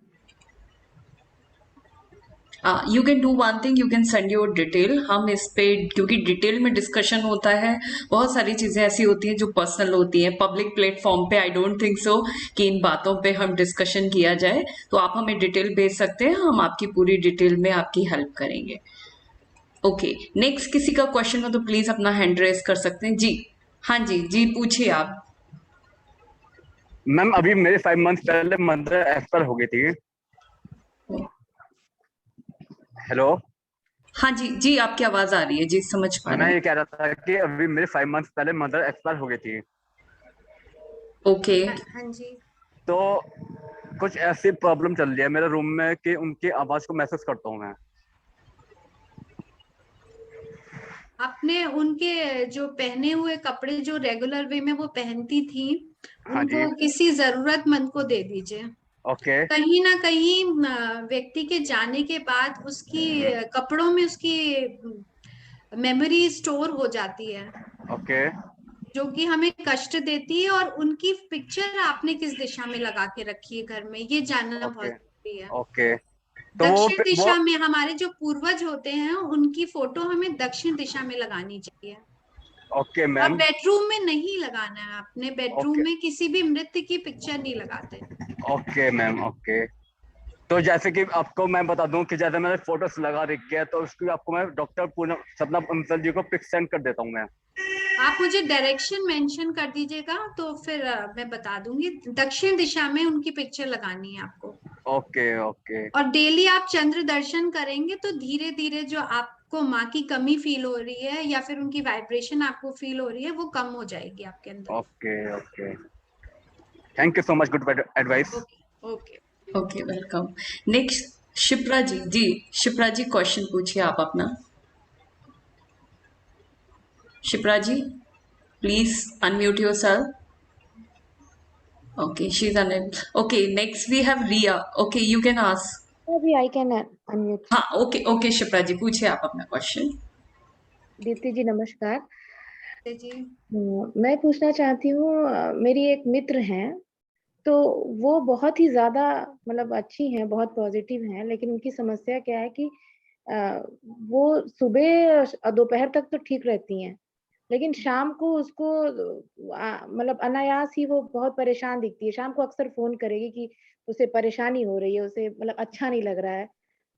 you can do one thing, you can send your detail। हम इस पे क्योंकि डिटेल में डिस्कशन होता है, बहुत सारी चीजें ऐसी होती हैं जो पर्सनल होती हैं, पब्लिक प्लेटफॉर्म पे आई डोंट थिंक सो कि इन बातों पे हम डिस्कशन किया जाए। तो आप हमें डिटेल भेज सकते हैं, हम आपकी पूरी डिटेल में आपकी हेल्प करेंगे। ओके, नेक्स्ट किसी का क्वेश्चन हो तो प्लीज अपना हैंड रेज कर सकते हैं। जी हाँ जी, जी पूछिए आप। मैम अभी मेरे 5 मंथ पहले मदर एक्सपायर हो गई थी। हेलो, हाँ जी जी, आपकी आवाज आ रही है जी, समझ पा रहे मैं हैं। ये कह रहा था कि अभी मेरे 5 मंथ पहले मदर एक्सपायर हो गई थी, ओके हाँ जी। तो कुछ ऐसी प्रॉब्लम चल रही है मेरे रूम में कि उनकी आवाज को महसूस करता हूँ मैं। आपने उनके जो पहने हुए कपड़े जो रेगुलर वे में वो पहनती थी, हाँ जी। उनको किसी जरूरतमंद को दे दीजिए। ओके कहीं ना कहीं व्यक्ति के जाने के बाद उसकी कपड़ों में उसकी मेमोरी स्टोर हो जाती है, ओके जो कि हमें कष्ट देती है। और उनकी पिक्चर आपने किस दिशा में लगा के रखी है घर में, ये जानना बहुत ओके जरूरी है। ओके। तो दक्षिण वो दिशा में हमारे जो पूर्वज होते हैं उनकी फोटो हमें दक्षिण दिशा में लगानी चाहिए। ओके और मैम। बेडरूम में नहीं लगाना है, अपने बेडरूम ओके में किसी भी मृत की पिक्चर नहीं लगाते। Okay ma'am okay. तो जैसे कि आपको मैं बता दूं कि जैसे मैंने फोटोस लगा रखी है, तो उसकी आपको मैं डॉक्टर पूनम सपना बंसल जी को पिक सेंड कर देता हूँ मैं। आप मुझे डायरेक्शन मेंशन कर दीजिएगा तो फिर मैं बता दूंगी। दक्षिण दिशा में उनकी पिक्चर लगानी है आपको। ओके ओके और डेली आप चंद्र दर्शन करेंगे तो धीरे धीरे जो आपको माँ की कमी फील हो रही है या फिर उनकी वाइब्रेशन आपको फील हो रही है, वो कम हो जाएगी आपके अंदर। Okay okay. Thank you so much, good advice. Okay okay. Okay, welcome. Next Shipra ji. जी शिप्रा जी, क्वेश्चन पूछिए आप अपना। Shipra ji, please unmute yourself. Okay, she's unable. Okay, next we have Ria. Okay, you can ask. अभी आई कैन अनम्यूट। हाँ, okay okay Shipra जी, पूछिए आप अपना question. Deepti जी नमस्कार। जी मैं पूछना चाहती हूँ, मेरी एक मित्र हैं, तो वो बहुत ही ज्यादा मतलब अच्छी हैं, बहुत पॉजिटिव हैं, लेकिन उनकी समस्या क्या है कि वो सुबह दोपहर तक तो ठीक रहती हैं, लेकिन शाम को उसको मतलब अनायास ही वो बहुत परेशान दिखती है। शाम को अक्सर फोन करेगी कि उसे परेशानी हो रही है, उसे मतलब अच्छा नहीं लग रहा है।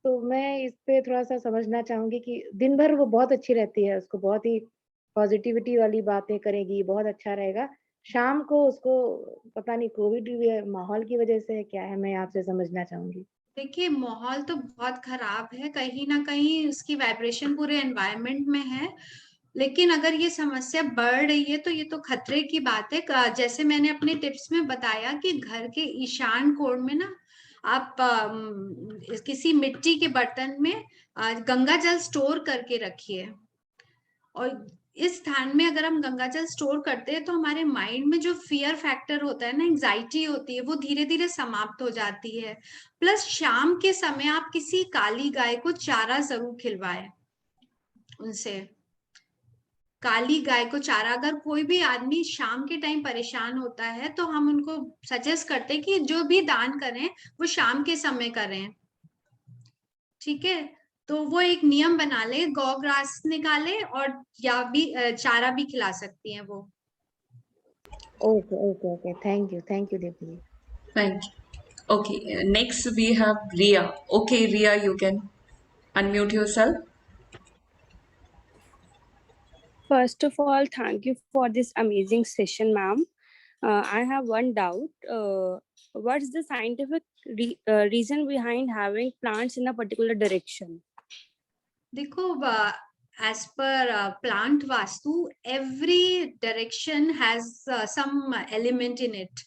तो मैं इस पे थोड़ा-सा समझना चाहूँगी कि दिन भर वो बहुत अच्छी रहती है, उसको बहुत ही पॉज़िटिविटी वाली बातें करेगी, बहुत अच्छा रहेगा। शाम को उसको पता नहीं कोविड माहौल की वज़ह से है, क्या है, मैं आपसे समझना चाहूँगी। देखिए, माहौल तो बहुत खराब है, कहीं ना कहीं उसकी वाइब्रेशन पूरे एनवायरनमेंट में है। लेकिन अगर ये समस्या बढ़ रही है तो ये तो खतरे की बात है। जैसे मैंने अपने टिप्स में बताया कि घर के ईशान कोण में ना आप किसी मिट्टी के बर्तन में गंगा जल स्टोर करके रखिए। और इस स्थान में अगर हम गंगा जल स्टोर करते हैं तो हमारे माइंड में जो फियर फैक्टर होता है ना, एंजाइटी होती है, वो धीरे धीरे समाप्त हो जाती है। प्लस शाम के समय आप किसी काली गाय को चारा जरूर खिलवाएं। उनसे काली गाय को चारा, अगर कोई भी आदमी शाम के टाइम परेशान होता है तो हम उनको सजेस्ट करते हैं कि जो भी दान करें वो शाम के समय करें। ठीक है, तो वो एक नियम बना ले, गौ ग्रास निकाले और या भी चारा भी खिला सकती हैं वो। Okay, okay, okay. Thank you Deepti ji. Thank you. Okay, next we have Ria. Okay, Ria, you can unmute yourself. First of all, thank you for this amazing session, ma'am. I have one doubt. What's the scientific reason behind having plants in a particular direction? देखो, as per plant vastu, every direction has some element in it.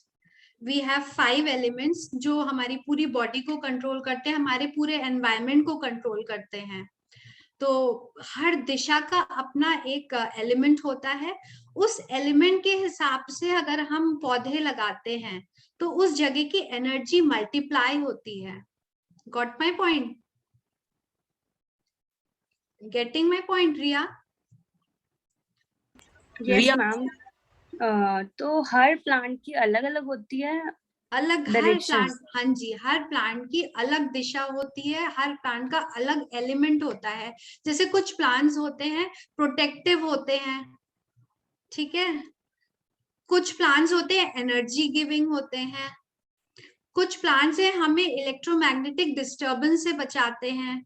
We have 5 elements जो हमारी पूरी body को control करते हैं, हमारे पूरे environment को कंट्रोल करते हैं। तो हर दिशा का अपना एक एलिमेंट होता है। उस एलिमेंट के हिसाब से अगर हम पौधे लगाते हैं तो उस जगह की एनर्जी मल्टीप्लाई होती है। Got my point? Getting my point, Riya? Yes, Ria, ma'am. तो हर प्लांट की अलग अलग होती है अलग हर डायरेक्शन। प्लांट, हाँ जी, हर प्लांट की अलग दिशा होती है, हर प्लांट का अलग एलिमेंट होता है। जैसे कुछ प्लांट्स होते हैं प्रोटेक्टिव होते हैं, ठीक है, कुछ प्लांट्स होते हैं एनर्जी गिविंग होते हैं, कुछ प्लांट्स हैं हमें इलेक्ट्रोमैग्नेटिक डिस्टर्बेंस से बचाते हैं,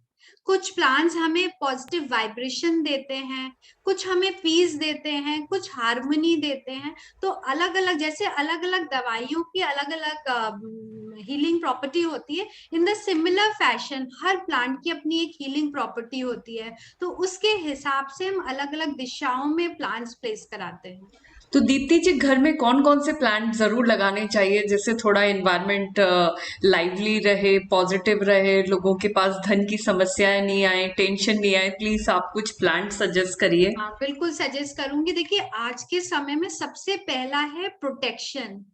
कुछ प्लांट्स हमें पॉजिटिव वाइब्रेशन देते हैं, कुछ हमें पीस देते हैं, कुछ हार्मनी देते हैं। तो अलग अलग, जैसे अलग अलग दवाइयों की अलग अलग हीलिंग प्रॉपर्टी होती है, in the similar fashion her plant की अपनी एक हीलिंग प्रॉपर्टी होती है। तो उसके हिसाब से हम अलग अलग दिशाओं में प्लांट्स प्लेस कराते हैं। तो दीप्ति जी, घर में कौन कौन से प्लांट जरूर लगाने चाहिए जिससे थोड़ा एनवायरनमेंट लाइवली रहे, पॉजिटिव रहे, लोगों के पास धन की समस्याएं नहीं आए, टेंशन नहीं आए? प्लीज आप कुछ प्लांट सजेस्ट करिए। हाँ, बिल्कुल सजेस्ट करूंगी। देखिए, आज के समय में सबसे पहला है प्रोटेक्शन।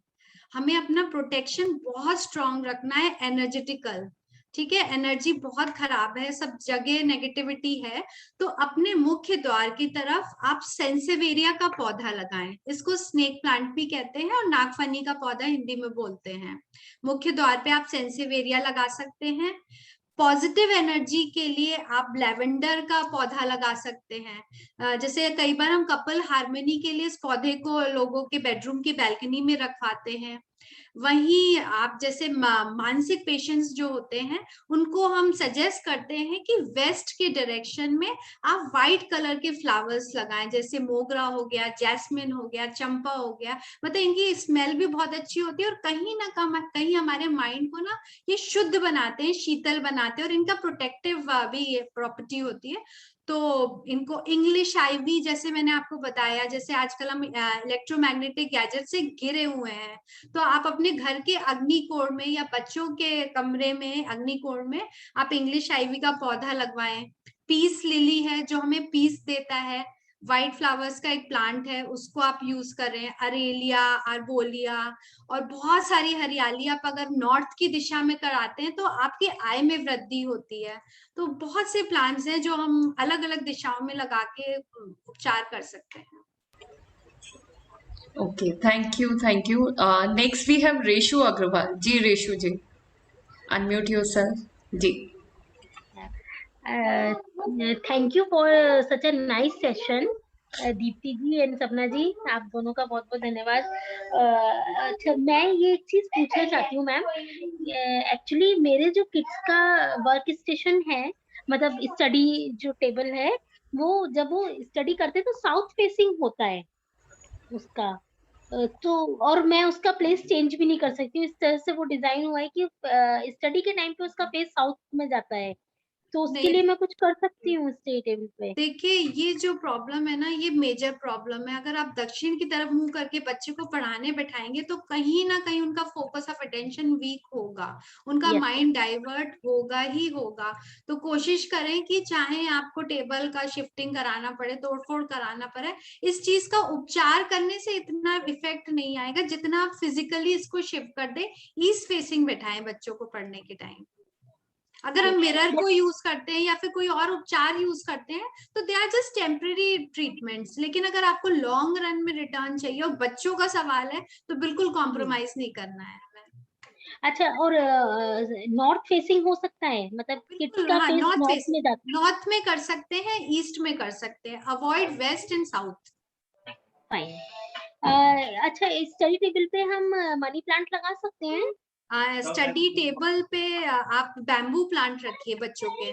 हमें अपना प्रोटेक्शन बहुत स्ट्रांग रखना है, एनर्जेटिकल। ठीक है, एनर्जी बहुत खराब है, सब जगह नेगेटिविटी है। तो अपने मुख्य द्वार की तरफ आप सेंसेवेरिया का पौधा लगाएं। इसको स्नेक प्लांट भी कहते हैं और नागफनी का पौधा हिंदी में बोलते हैं। मुख्य द्वार पे आप सेंसेवेरिया लगा सकते हैं। पॉजिटिव एनर्जी के लिए आप लेवेंडर का पौधा लगा सकते हैं। जैसे कई बार हम कपल हार्मनी के लिए इस पौधे को लोगों के बेडरूम की बैल्कनी में रखवाते हैं। वहीं आप जैसे मानसिक पेशेंट्स जो होते हैं, उनको हम सजेस्ट करते हैं कि वेस्ट के डायरेक्शन में आप व्हाइट कलर के फ्लावर्स लगाएं, जैसे मोगरा हो गया, जैस्मिन हो गया, चंपा हो गया। मतलब इनकी स्मेल भी बहुत अच्छी होती है और कहीं ना कहीं हमारे माइंड को ना ये शुद्ध बनाते हैं, शीतल बनाते हैं, और इनका प्रोटेक्टिव भी प्रॉपर्टी होती है। तो इनको इंग्लिश आईवी, जैसे मैंने आपको बताया, जैसे आजकल हम इलेक्ट्रोमैग्नेटिक गैजेट से घिरे हुए हैं, तो आप अपने घर के अग्निकोण में या बच्चों के कमरे में अग्निकोण में आप इंग्लिश आईवी का पौधा लगवाएं। पीस लिली है जो हमें पीस देता है, व्हाइट फ्लावर्स का एक प्लांट है, उसको आप यूज करें। अरेलिया, आर्बोलिया और बहुत सारी हरियाली आप अगर नॉर्थ की दिशा में कराते हैं तो आपकी आय में वृद्धि होती है। तो बहुत से प्लांट्स हैं जो हम अलग अलग दिशाओं में लगा के उपचार कर सकते हैं। Okay, thank you, thank you. Next we have Reshu Agarwal ji. Reshu ji, unmute yourself ji. Thank you for such a nice session Deepti ji and Sapna ji, आप दोनों का बहुत बहुत धन्यवाद। अच्छा, मैं ये एक चीज पूछना चाहती हूँ मैम। एक्चुअली मेरे जो किड्स का वर्क स्टेशन है, मतलब स्टडी जो टेबल है, वो जब वो स्टडी करते हैं तो साउथ फेसिंग होता है उसका। तो और मैं उसका प्लेस चेंज भी नहीं कर सकती हूँ, इस तरह से वो डिजाइन हुआ है कि स्टडी के टाइम पे उसका फेस साउथ में जाता है। तो उसके लिए मैं कुछ कर सकती हूँ स्टडी टेबल पे? देखिए, ये जो प्रॉब्लम है ना, ये मेजर प्रॉब्लम है। अगर आप दक्षिण की तरफ मुंह करके बच्चे को पढ़ाने बैठाएंगे तो कहीं ना कहीं उनका फोकस ऑफ अटेंशन वीक होगा, उनका माइंड डाइवर्ट होगा ही होगा। तो कोशिश करें कि चाहे आपको टेबल का शिफ्टिंग कराना पड़े, तोड़फोड़ कराना पड़े, इस चीज का उपचार करने से इतना इफेक्ट नहीं आएगा जितना आप फिजिकली इसको शिफ्ट कर दे, ईस्ट फेसिंग बैठाएं बच्चों को पढ़ने के टाइम। अगर हम मिरर को यूज करते हैं या फिर कोई और उपचार यूज करते हैं तो they are just temporary treatments. लेकिन अगर आपको लॉन्ग रन में रिटर्न चाहिए और बच्चों का सवाल है तो बिल्कुल कॉम्प्रोमाइज नहीं करना है। अच्छा, और नॉर्थ फेसिंग हो सकता है, मतलब किड्स का फेस नॉर्थ में जाता है? नॉर्थ में कर सकते हैं, ईस्ट में कर सकते हैं, avoid west and south. Fine. अच्छा, स्टडी टेबल पे हम मनी प्लांट लगा सकते हैं? स्टडी टेबल पे आप बैम्बू प्लांट रखिए, बच्चों के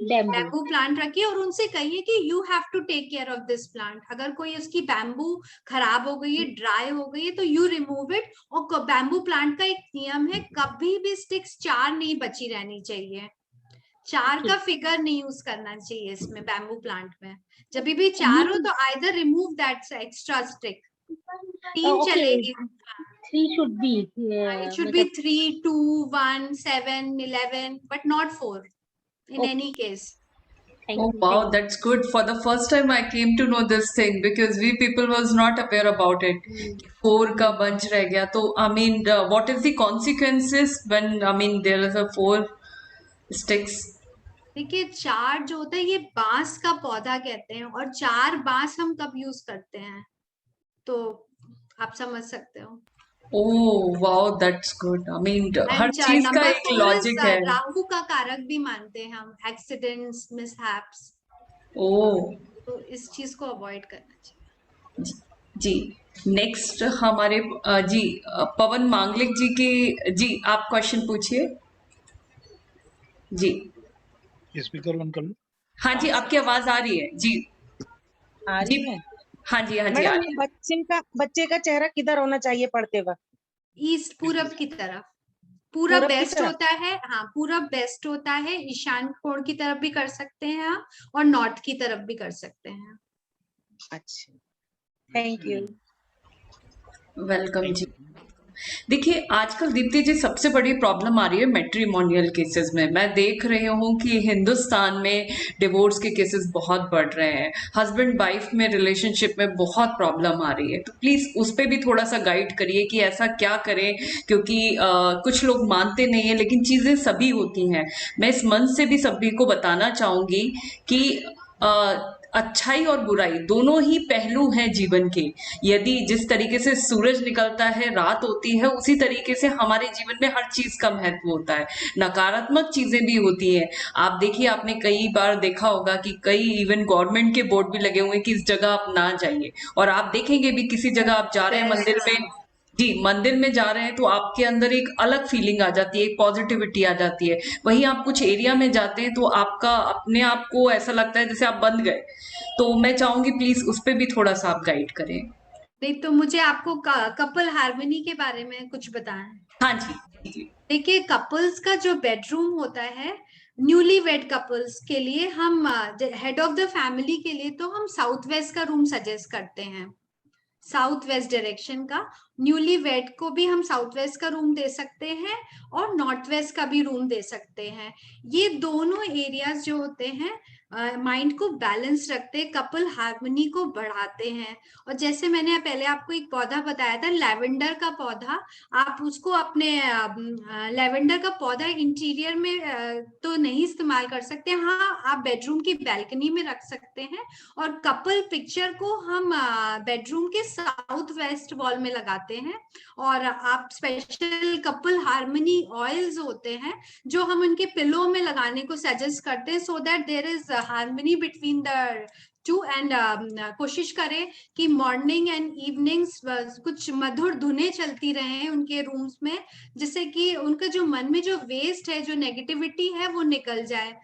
बैम्बू प्लांट रखिए और उनसे कहिए कि you have to take care of this plant. अगर कोई उसकी बैम्बू खराब हो गई है, ड्राई हो गई है, तो यू रिमूव इट। और बैम्बू प्लांट का एक नियम है, कभी भी स्टिक्स 4 नहीं बची रहनी चाहिए। 4 का फिगर नहीं यूज करना चाहिए इसमें, बैम्बू प्लांट में। जब भी 4 हो तो either remove that extra stick. 3 चलेगी। 3 should be. It should be 3, 2, 1, 7, 11, but not 4 in any case. Oh wow, that's good. For the first time I came to know this thing because we people was not aware about it. 4 का bunch रह गया तो I mean what is the consequences when I mean there is a 4 sticks? देखिए, 4 जो होता है ये बांस का पौधा कहते हैं, और 4 बांस हम कब यूज करते हैं तो आप समझ सकते हो। Oh wow, that's good. I mean हर चीज का एक लॉजिक है। राहु का कारक भी मानते हैं हम, एक्सीडेंट्स, मिसहैप्स। तो इस चीज को अवॉइड करना चाहिए। जी, नेक्स्ट हमारे जी पवन मांगलिक जी की। जी, आप क्वेश्चन पूछिए। जी, स्पीकर ऑन कर लो। हाँ जी, आपकी आवाज आ रही है जी। आ रही है? हाँ जी, हाँ जी। मैडम, बच्चे का चेहरा किधर होना चाहिए पढ़ते वक्त? ईस्ट, पूरब की तरफ। पूरा बेस्ट होता है। हाँ, पूरा बेस्ट होता है। ईशान कोण की तरफ भी कर सकते हैं आप और नॉर्थ की तरफ भी कर सकते हैं। अच्छा, थैंक यू। वेलकम जी। देखिए आजकल दीप्ति जी सबसे बड़ी प्रॉब्लम आ रही है मैट्रिमोनियल केसेस में। मैं देख रही हूँ कि हिंदुस्तान में डिवोर्स के केसेस बहुत बढ़ रहे हैं, हस्बैंड वाइफ में रिलेशनशिप में बहुत प्रॉब्लम आ रही है। तो प्लीज उस पे भी थोड़ा सा गाइड करिए कि ऐसा क्या करें, क्योंकि कुछ लोग मानते नहीं है लेकिन चीजें सभी होती हैं। मैं इस मंच से भी सभी को बताना चाहूंगी कि अच्छाई और बुराई दोनों ही पहलू हैं जीवन के। यदि जिस तरीके से सूरज निकलता है, रात होती है, उसी तरीके से हमारे जीवन में हर चीज का महत्व होता है। नकारात्मक चीजें भी होती हैं। आप देखिए, आपने कई बार देखा होगा कि कई इवन गवर्नमेंट के बोर्ड भी लगे हुए हैं कि इस जगह आप ना जाइए, और आप देखेंगे भी किसी जगह आप जा रहे हैं मंदिर में, जी मंदिर में जा रहे हैं तो आपके अंदर एक अलग फीलिंग आ जाती है, एक पॉजिटिविटी आ जाती है। वहीं आप कुछ एरिया में जाते हैं तो आपका अपने आप को ऐसा लगता है जैसे आप बंद गए। तो मैं चाहूंगी प्लीज उस पे भी थोड़ा सा आप गाइड करें। नहीं तो मुझे आपको कपल हार्मनी के बारे में कुछ बताना है। हाँ जी। देखिए कपल्स का जो बेडरूम होता है, न्यूली वेड कपल्स के लिए हम हेड ऑफ द फैमिली के लिए तो हम साउथ वेस्ट का रूम सजेस्ट करते हैं, साउथ वेस्ट डायरेक्शन का। न्यूली वेड को भी हम साउथ वेस्ट का रूम दे सकते हैं और नॉर्थ वेस्ट का भी रूम दे सकते हैं। ये दोनों एरियाज जो होते हैं माइंड को बैलेंस रखते, कपल हार्मनी को बढ़ाते हैं। और जैसे मैंने पहले आपको एक पौधा बताया था, लेवेंडर का पौधा, आप उसको अपने लेवेंडर का पौधा इंटीरियर में तो नहीं इस्तेमाल कर सकते, हाँ आप बेडरूम की बैल्कनी में रख सकते हैं। और कपल पिक्चर को हम बेडरूम के साउथ वेस्ट वॉल में लगाते हैं। और आप स्पेशल कपल हार्मनी ऑयल्स होते हैं जो हम उनके पिलो में लगाने को सजेस्ट करते हैं, so that there is harmony between the two. And कोशिश करें कि मॉर्निंग एंड इवनिंग्स कुछ मधुर धुनें चलती रहे उनके रूम्स में, जिससे कि उनका जो मन में जो वेस्ट है, जो नेगेटिविटी है, वो निकल जाए।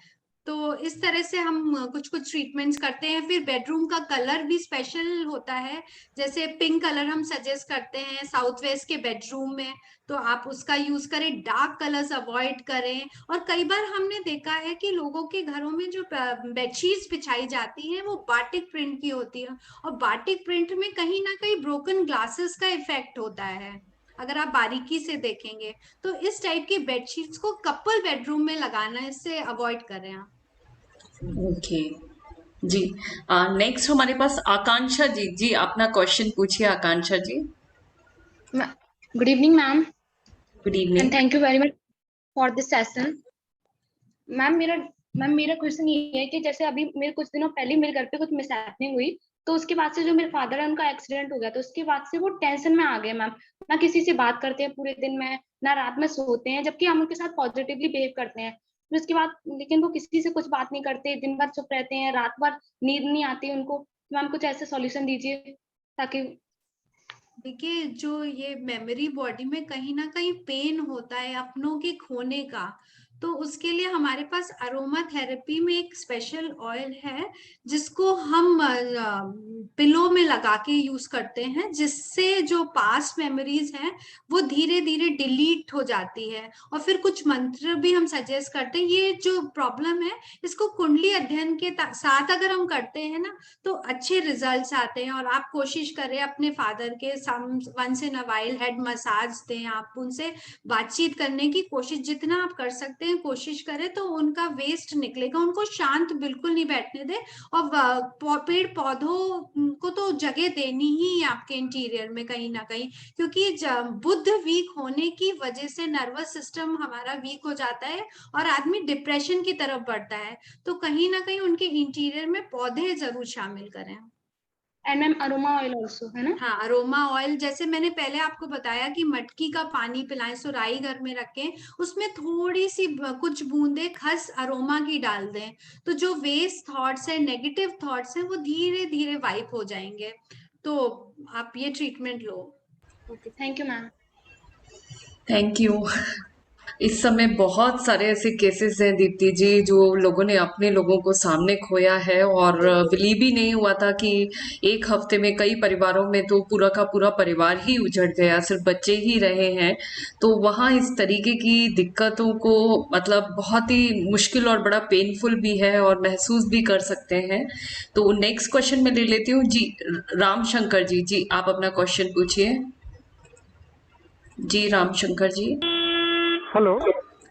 तो इस तरह से हम कुछ कुछ ट्रीटमेंट्स करते हैं। फिर बेडरूम का कलर भी स्पेशल होता है, जैसे पिंक कलर हम सजेस्ट करते हैं साउथ वेस्ट के बेडरूम में, तो आप उसका यूज करें, डार्क कलर्स अवॉइड करें। और कई बार हमने देखा है कि लोगों के घरों में जो बेडशीट्स बिछाई जाती हैं वो बाटिक प्रिंट की होती है, और बाटिक प्रिंट में कहीं ना कहीं ब्रोकन ग्लासेस का इफेक्ट होता है अगर आप बारीकी से देखेंगे। तो इस टाइप की बेडशीट्स को कपल बेडरूम में लगाना, इससे अवॉइड करें आप। ओके जी। नेक्स्ट हमारे पास आकांक्षा जी। जी अपना क्वेश्चन पूछिए Akanksha ji. Good evening ma'am. Good evening and thank you very much for this session. Ma'am मेरा क्वेश्चन ये है कि जैसे अभी मेरे कुछ दिनों पहले मेरे घर पे कुछ मिसहैपनिंग हुई, तो उसके बाद से जो मेरे फादर है उनका एक्सीडेंट हो गया, तो उसके बाद से वो टेंशन में आ गए मैम। ना किसी से बात करते हैं पूरे दिन में, ना रात में सोते हैं, जबकि हम उनके साथ पॉजिटिवली बिहेव करते हैं। फिर उसके बाद लेकिन वो किसी से कुछ बात नहीं करते, दिन भर चुप रहते हैं, रात भर नींद नहीं आती उनको। मैम कुछ ऐसे सॉल्यूशन दीजिए ताकि। देखिए जो ये मेमोरी बॉडी में कहीं ना कहीं पेन होता है अपनों के खोने का, तो उसके लिए हमारे पास अरोमा थेरेपी में एक स्पेशल ऑयल है जिसको हम पिलो में लगा के यूज करते हैं, जिससे जो पास्ट मेमोरीज हैं वो धीरे धीरे डिलीट हो जाती है। और फिर कुछ मंत्र भी हम सजेस्ट करते हैं। ये जो प्रॉब्लम है इसको कुंडली अध्ययन के साथ अगर हम करते हैं ना तो अच्छे रिजल्ट्स आते हैं। और आप कोशिश करें अपने फादर के once in a while head massage दें, आप उनसे बातचीत करने की कोशिश जितना आप कर सकते हैं कोशिश करें, तो उनका वेस्ट निकलेगा। उनको शांत बिल्कुल नहीं बैठने दें, और पेड़ पौधों को तो जगह देनी ही है आपके इंटीरियर में कहीं ना कहीं, क्योंकि बुद्ध वीक होने की वजह से नर्वस सिस्टम हमारा वीक हो जाता है और आदमी डिप्रेशन की तरफ बढ़ता है। तो कहीं ना कहीं उनके इंटीरियर में पौधे जरूर शामिल करें। And ma'am aroma oil also है ना? हाँ अरोमा ऑयल, जैसे मैंने पहले आपको बताया कि मटकी का पानी पिलाएं, सुराई घर में रखें, उसमें थोड़ी सी कुछ बूंदे खस अरोमा की डाल दें, तो जो वेस्ट थॉट्स है, नेगेटिव थॉट्स है, वो धीरे धीरे वाइप हो जाएंगे। तो आप ये treatment low. Okay thank you ma'am. Thank you. इस समय बहुत सारे ऐसे केसेस हैं दीप्ति जी जो लोगों ने अपने लोगों को सामने खोया है, और बिलीव ही नहीं हुआ था कि एक हफ्ते में कई परिवारों में तो पूरा का पूरा परिवार ही उजड़ गया, सिर्फ बच्चे ही रहे हैं। तो वहाँ इस तरीके की दिक्कतों को मतलब बहुत ही मुश्किल और बड़ा पेनफुल भी है और महसूस भी कर सकते हैं। तो नेक्स्ट क्वेश्चन मैं ले लेती हूँ जी। राम शंकर जी, जी आप अपना क्वेश्चन पूछिए। जी रामशंकर जी। हेलो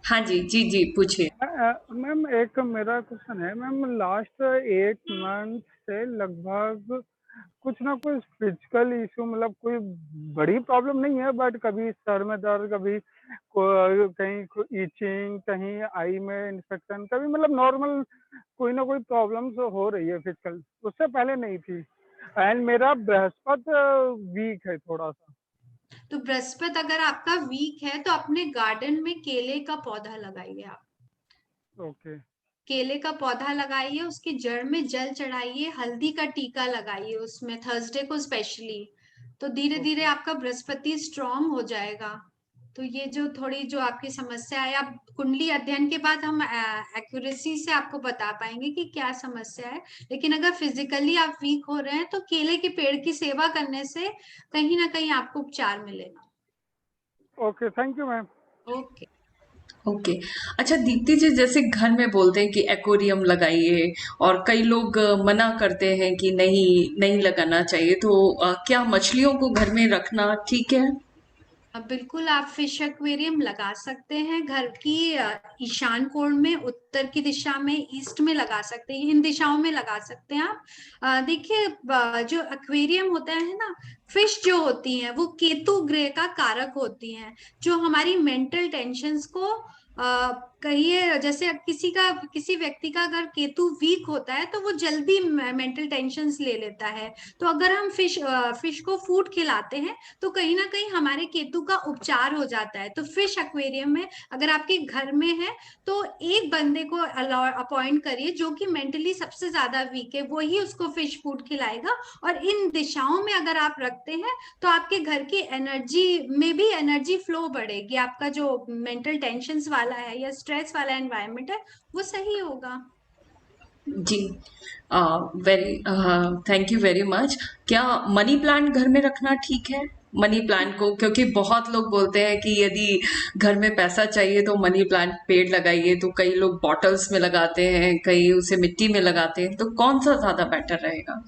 हाँ जी, जी जी पूछिए। मैम, एक मेरा क्वेश्चन है मैम। लास्ट 8 मंथ से लगभग कुछ ना कुछ फिजिकल इशू, मतलब कोई बड़ी प्रॉब्लम नहीं है, बट कभी सर में दर्द, कभी कहीं ईचिंग, कहीं आई में इन्फेक्शन, कभी मतलब नॉर्मल कोई ना कोई प्रॉब्लम्स हो रही है फिजिकल। उससे पहले नहीं थी। एंड मेरा बृहस्पति वीक है थोड़ा सा। तो बृहस्पति अगर आपका वीक है तो अपने गार्डन में केले का पौधा लगाइए आप। ओके। केले का पौधा लगाइए, उसकी जड़ में जल चढ़ाइए, हल्दी का टीका लगाइए उसमें थर्सडे को स्पेशली। तो धीरे धीरे आपका बृहस्पति स्ट्रांग हो जाएगा। तो ये जो थोड़ी जो आपकी समस्या है, आप कुंडली अध्ययन के बाद हम एक्यूरेसी से आपको बता पाएंगे कि क्या समस्या है। लेकिन अगर फिजिकली आप वीक हो रहे हैं तो केले के पेड़ की सेवा करने से कहीं ना कहीं आपको उपचार मिलेगा। Okay, thank you ma'am. Okay. Okay. अच्छा दीप्ति जी, जैसे घर में बोलते हैं कि एक्वेरियम लगाइए और कई लोग मना करते हैं कि नहीं नहीं लगाना चाहिए, तो क्या मछलियों को घर में रखना ठीक है? बिल्कुल, आप फिश एक्वेरियम लगा सकते हैं घर की ईशान कोण में, उत्तर की दिशा में, ईस्ट में लगा सकते हैं, इन दिशाओं में लगा सकते हैं आप। देखिए, जो एक्वेरियम होता है ना, फिश जो होती हैं वो केतु ग्रह का कारक होती हैं, जो हमारी मेंटल टेंशन्स को कहिए, जैसे किसी व्यक्ति का अगर केतु वीक होता है तो वो जल्दी मेंटल टेंशन्स ले लेता है। तो अगर हम फिश को फूड खिलाते हैं तो कहीं ना कहीं हमारे केतु का उपचार हो जाता है। तो फिश एक्वेरियम में अगर आपके घर में है तो एक बंदे को अपॉइंट करिए जो कि मेंटली सबसे ज्यादा वीक है, वो ही उसको फिश फूड खिलाएगा। और इन दिशाओं में अगर आप रखते हैं तो आपके घर की एनर्जी में भी एनर्जी फ्लो बढ़ेगी, आपका जो मेंटल टेंशन्स वाला है या स्ट्रेस वाला एनवायरनमेंट है वो सही होगा। जी। Very thank you very much. क्या मनी प्लांट घर में रखना ठीक है? मनी प्लांट को, क्योंकि बहुत लोग बोलते हैं कि यदि घर में पैसा चाहिए तो मनी प्लांट पेड़ लगाइए, तो कई लोग बॉटल्स में लगाते हैं, कई उसे मिट्टी में लगाते हैं, तो कौन सा ज्यादा बेटर रहेगा?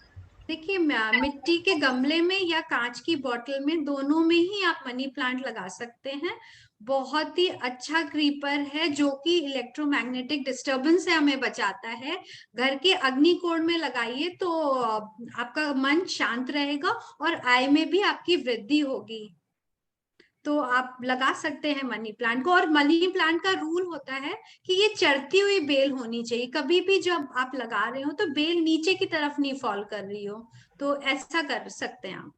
देखिए, मिट्टी के गमले में या कांच की बोतल में, दोनों में ही आप मनी प्लांट लगा सकते हैं। बहुत ही अच्छा क्रीपर है जो कि इलेक्ट्रोमैग्नेटिक डिस्टरबेंस से हमें बचाता है। घर के अग्निकोण में लगाइए तो आपका मन शांत रहेगा और आय में भी आपकी वृद्धि होगी। तो आप लगा सकते हैं मनी प्लांट को। और मनी प्लांट का रूल होता है कि ये चढ़ती हुई बेल होनी चाहिए, कभी भी जब आप लगा रहे हो तो बेल नीचे की तरफ नहीं फॉल कर रही हो। तो ऐसा कर सकते हैं आप।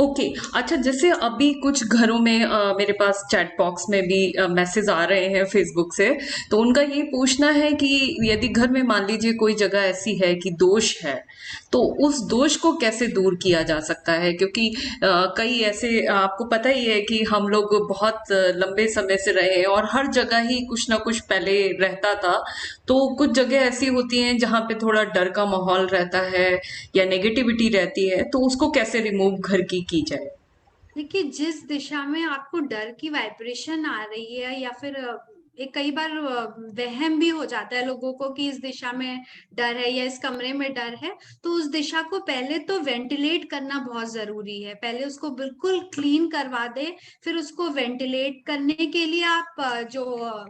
ओके। अच्छा, जैसे अभी कुछ घरों में मेरे पास चैट बॉक्स में भी मैसेज आ रहे हैं फेसबुक से, तो उनका ये पूछना है कि यदि घर में मान लीजिए कोई जगह ऐसी है कि दोष है, तो उस दोष को कैसे दूर किया जा सकता है? क्योंकि कई ऐसे आपको पता ही है कि हम लोग बहुत लंबे समय से रहे हैं और हर जगह ही कुछ ना कुछ पहले रहता था, तो कुछ जगह ऐसी होती हैं जहाँ पे थोड़ा डर का माहौल रहता है या नेगेटिविटी रहती है, तो उसको कैसे रिमूव घर की जाए? देखिए, जिस दिशा में आपको डर की वाइब्रेशन आ रही है या फिर एक कई बार वहम भी हो जाता है लोगों को कि इस दिशा में डर है या इस कमरे में डर है, तो उस दिशा को पहले तो वेंटिलेट करना बहुत जरूरी है। पहले उसको बिल्कुल क्लीन करवा दे, फिर उसको वेंटिलेट करने के लिए आप जो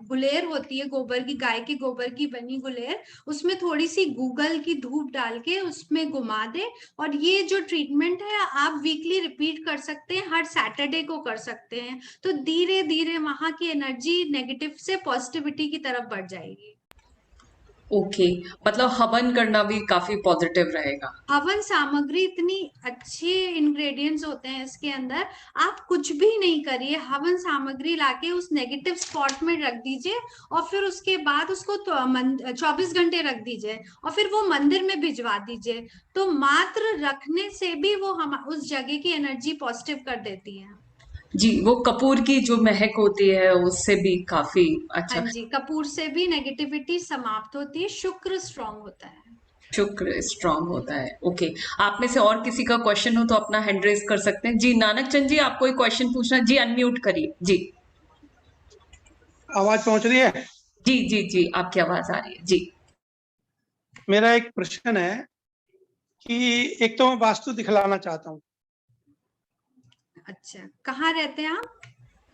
गुलेर होती है, गोबर की, गाय के गोबर की बनी गुलेर, उसमें थोड़ी सी गूगल की धूप डाल के उसमें घुमा दे। और ये जो ट्रीटमेंट है आप वीकली रिपीट कर सकते हैं, हर सैटरडे को कर सकते हैं। तो धीरे धीरे वहां की एनर्जी नेगेटिव से पॉजिटिविटी की तरफ बढ़ जाएगी। ओके। मतलब हवन करना भी काफी पॉजिटिव रहेगा। हवन सामग्री इतनी अच्छे इंग्रेडिएंट्स होते हैं इसके अंदर, आप कुछ भी नहीं करिए, हवन सामग्री लाके उस नेगेटिव स्पॉट में रख दीजिए और फिर उसके बाद उसको 24 घंटे रख दीजिए और फिर वो मंदिर में भिजवा दीजिए। तो मात्र रखने से भी वो हम उस जगह की एनर्जी पॉजिटिव कर देती है। जी, वो कपूर की जो महक होती है उससे भी काफी हाँ अच्छा। जी, कपूर से भी नेगेटिविटी समाप्त होती है, शुक्र स्ट्रांग होता है। शुक्र स्ट्रांग होता है। ओके। आप में से और किसी का क्वेश्चन हो तो अपना हैंड रेज कर सकते हैं। जी नानक चंद जी, आपको एक क्वेश्चन पूछना? जी अनम्यूट करिए। जी आवाज पहुंच रही है? जी जी जी, आपकी आवाज आ रही है जी। मेरा एक प्रश्न है कि एक तो मैं वास्तु दिखलाना चाहता हूँ। अच्छा, कहाँ रहते हैं आप?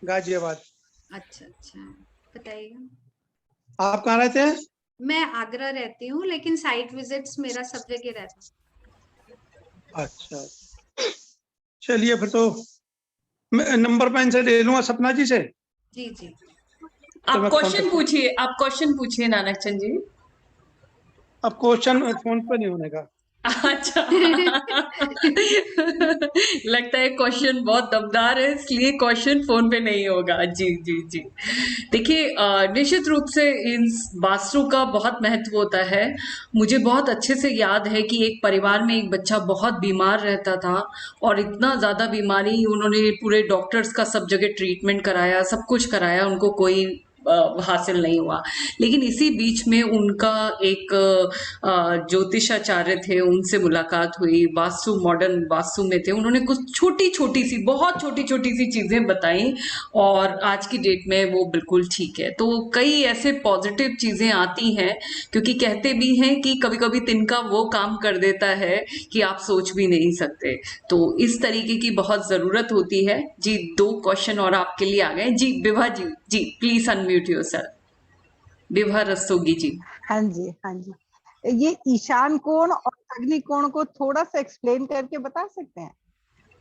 गाजियाबाद। अच्छा अच्छा, बताइए। आप कहाँ रहते हैं? मैं आगरा रहती हूँ, लेकिन साइट विजिट्स मेरा सब जगह रहता है। अच्छा, चलिए फिर तो मैं नंबर पेन से ले लूंगा सपना जी से। जी जी, तो आप मैं क्वेश्चन कांटेक्ट, पूछिए, आप क्वेश्चन पूछिए नानक चंद जी। अब क्वेश्चन फोन पे नहीं होने का। अच्छा। लगता है क्वेश्चन बहुत दमदार है, इसलिए क्वेश्चन फोन पे नहीं होगा। जी जी जी। देखिए, निश्चित रूप से इन वास्तु का बहुत महत्व होता है। मुझे बहुत अच्छे से याद है कि एक परिवार में एक बच्चा बहुत बीमार रहता था, और इतना ज्यादा बीमारी, उन्होंने पूरे डॉक्टर्स का सब जगह ट्रीटमेंट कराया, सब कुछ कराया, उनको कोई हासिल नहीं हुआ। लेकिन इसी बीच में उनका एक ज्योतिषाचार्य थे, उनसे मुलाकात हुई, वास्तु, मॉडर्न वास्तु में थे, उन्होंने कुछ छोटी छोटी सी, बहुत छोटी छोटी सी चीजें बताई, और आज की डेट में वो बिल्कुल ठीक है। तो कई ऐसे पॉजिटिव चीजें आती हैं, क्योंकि कहते भी हैं कि कभी कभी तिनका वो काम कर देता है कि आप सोच भी नहीं सकते। तो इस तरीके की बहुत जरूरत होती है। जी, 2 क्वेश्चन और आपके लिए आ गए। जी विभा जी, जी please unmute yourself. Vibha Rastogi ji. हाँ जी, हाँ जी। ये ईशान कोण और अग्नि कोण को थोड़ा सा एक्सप्लेन करके बता सकते हैं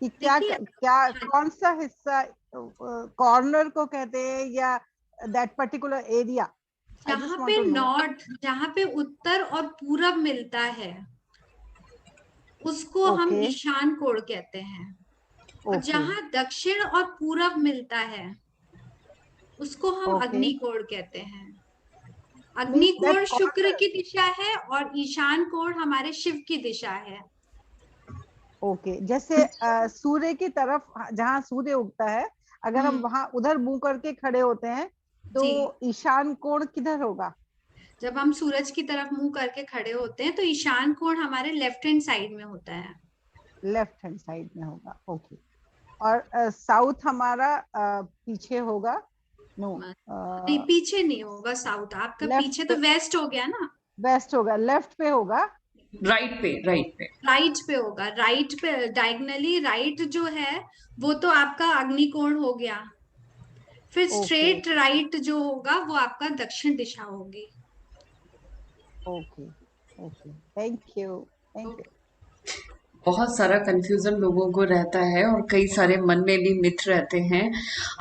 कि क्या क्या कौन सा हिस्सा कॉर्नर को कहते हैं, या दैट पर्टिकुलर एरिया? जहाँ पे नॉर्थ, जहाँ पे उत्तर और पूरब मिलता है, उसको हम ईशान कोण कहते हैं। और जहाँ दक्षिण और पूरब मिलता है, उसको हम अग्नि कोण कहते हैं। अग्नि कोण शुक्र की दिशा है और ईशान कोण हमारे शिव की दिशा है। ओके, जैसे सूर्य की तरफ जहाँ सूर्य उगता है, अगर हम वहां उधर मुंह करके खड़े होते हैं तो ईशान कोण किधर होगा? जब हम सूरज की तरफ मुंह करके खड़े होते हैं तो ईशान कोण हमारे लेफ्ट हैंड साइड में होता है। लेफ्ट हैंड साइड में होगा, ओके। और साउथ हमारा पीछे होगा? नो, नहीं, पीछे नहीं होगा साउथ आपका, पीछे तो वेस्ट हो गया ना। वेस्ट होगा, लेफ्ट पे होगा, राइट पे, राइट पे, राइट पे होगा। राइट पे डायगनली राइट जो है वो तो आपका अग्निकोण हो गया। फिर स्ट्रेट राइट जो होगा वो आपका दक्षिण दिशा होगी। Okay okay, thank you, thank you. बहुत सारा कंफ्यूजन लोगों को रहता है, और कई सारे मन में भी मिथ रहते हैं।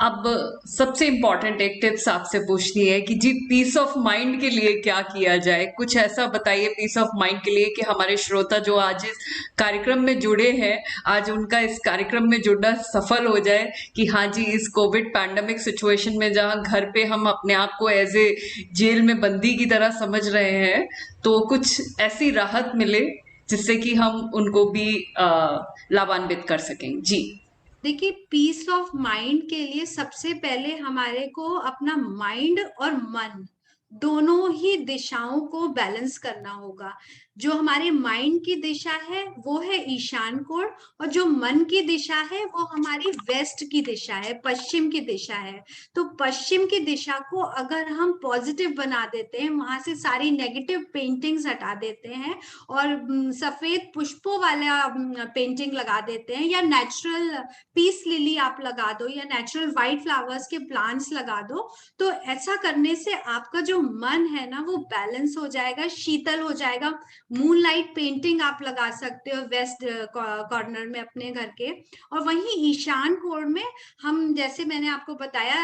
अब सबसे इम्पोर्टेंट एक टिप्स आपसे पूछनी है कि जी पीस ऑफ माइंड के लिए क्या किया जाए। कुछ ऐसा बताइए पीस ऑफ माइंड के लिए कि हमारे श्रोता जो आज इस कार्यक्रम में जुड़े हैं, आज उनका इस कार्यक्रम में जुड़ना सफल हो जाए कि हाँ जी, इस कोविड पैंडेमिक सिचुएशन में जहाँ घर पे हम अपने आप को एज ए जेल में बंदी की तरह समझ रहे हैं, तो कुछ ऐसी राहत मिले जिससे कि हम उनको भी लाभान्वित कर सकें। जी देखिए, पीस ऑफ माइंड के लिए सबसे पहले हमारे को अपना माइंड और मन दोनों ही दिशाओं को बैलेंस करना होगा। जो हमारे माइंड की दिशा है वो है ईशान कोण, और जो मन की दिशा है वो हमारी वेस्ट की दिशा है, पश्चिम की दिशा है। तो पश्चिम की दिशा को अगर हम पॉजिटिव बना देते हैं, वहां से सारी नेगेटिव पेंटिंग्स हटा देते हैं और सफेद पुष्पों वाला पेंटिंग लगा देते हैं, या नेचुरल पीस लिली आप लगा दो, या नेचुरल व्हाइट फ्लावर्स के प्लांट्स लगा दो, तो ऐसा करने से आपका जो मन है ना वो बैलेंस हो जाएगा, शीतल हो जाएगा। मूनलाइट पेंटिंग आप लगा सकते हो वेस्ट कॉर्नर में अपने घर के। और वहीं ईशान कोण में हम, जैसे मैंने आपको बताया,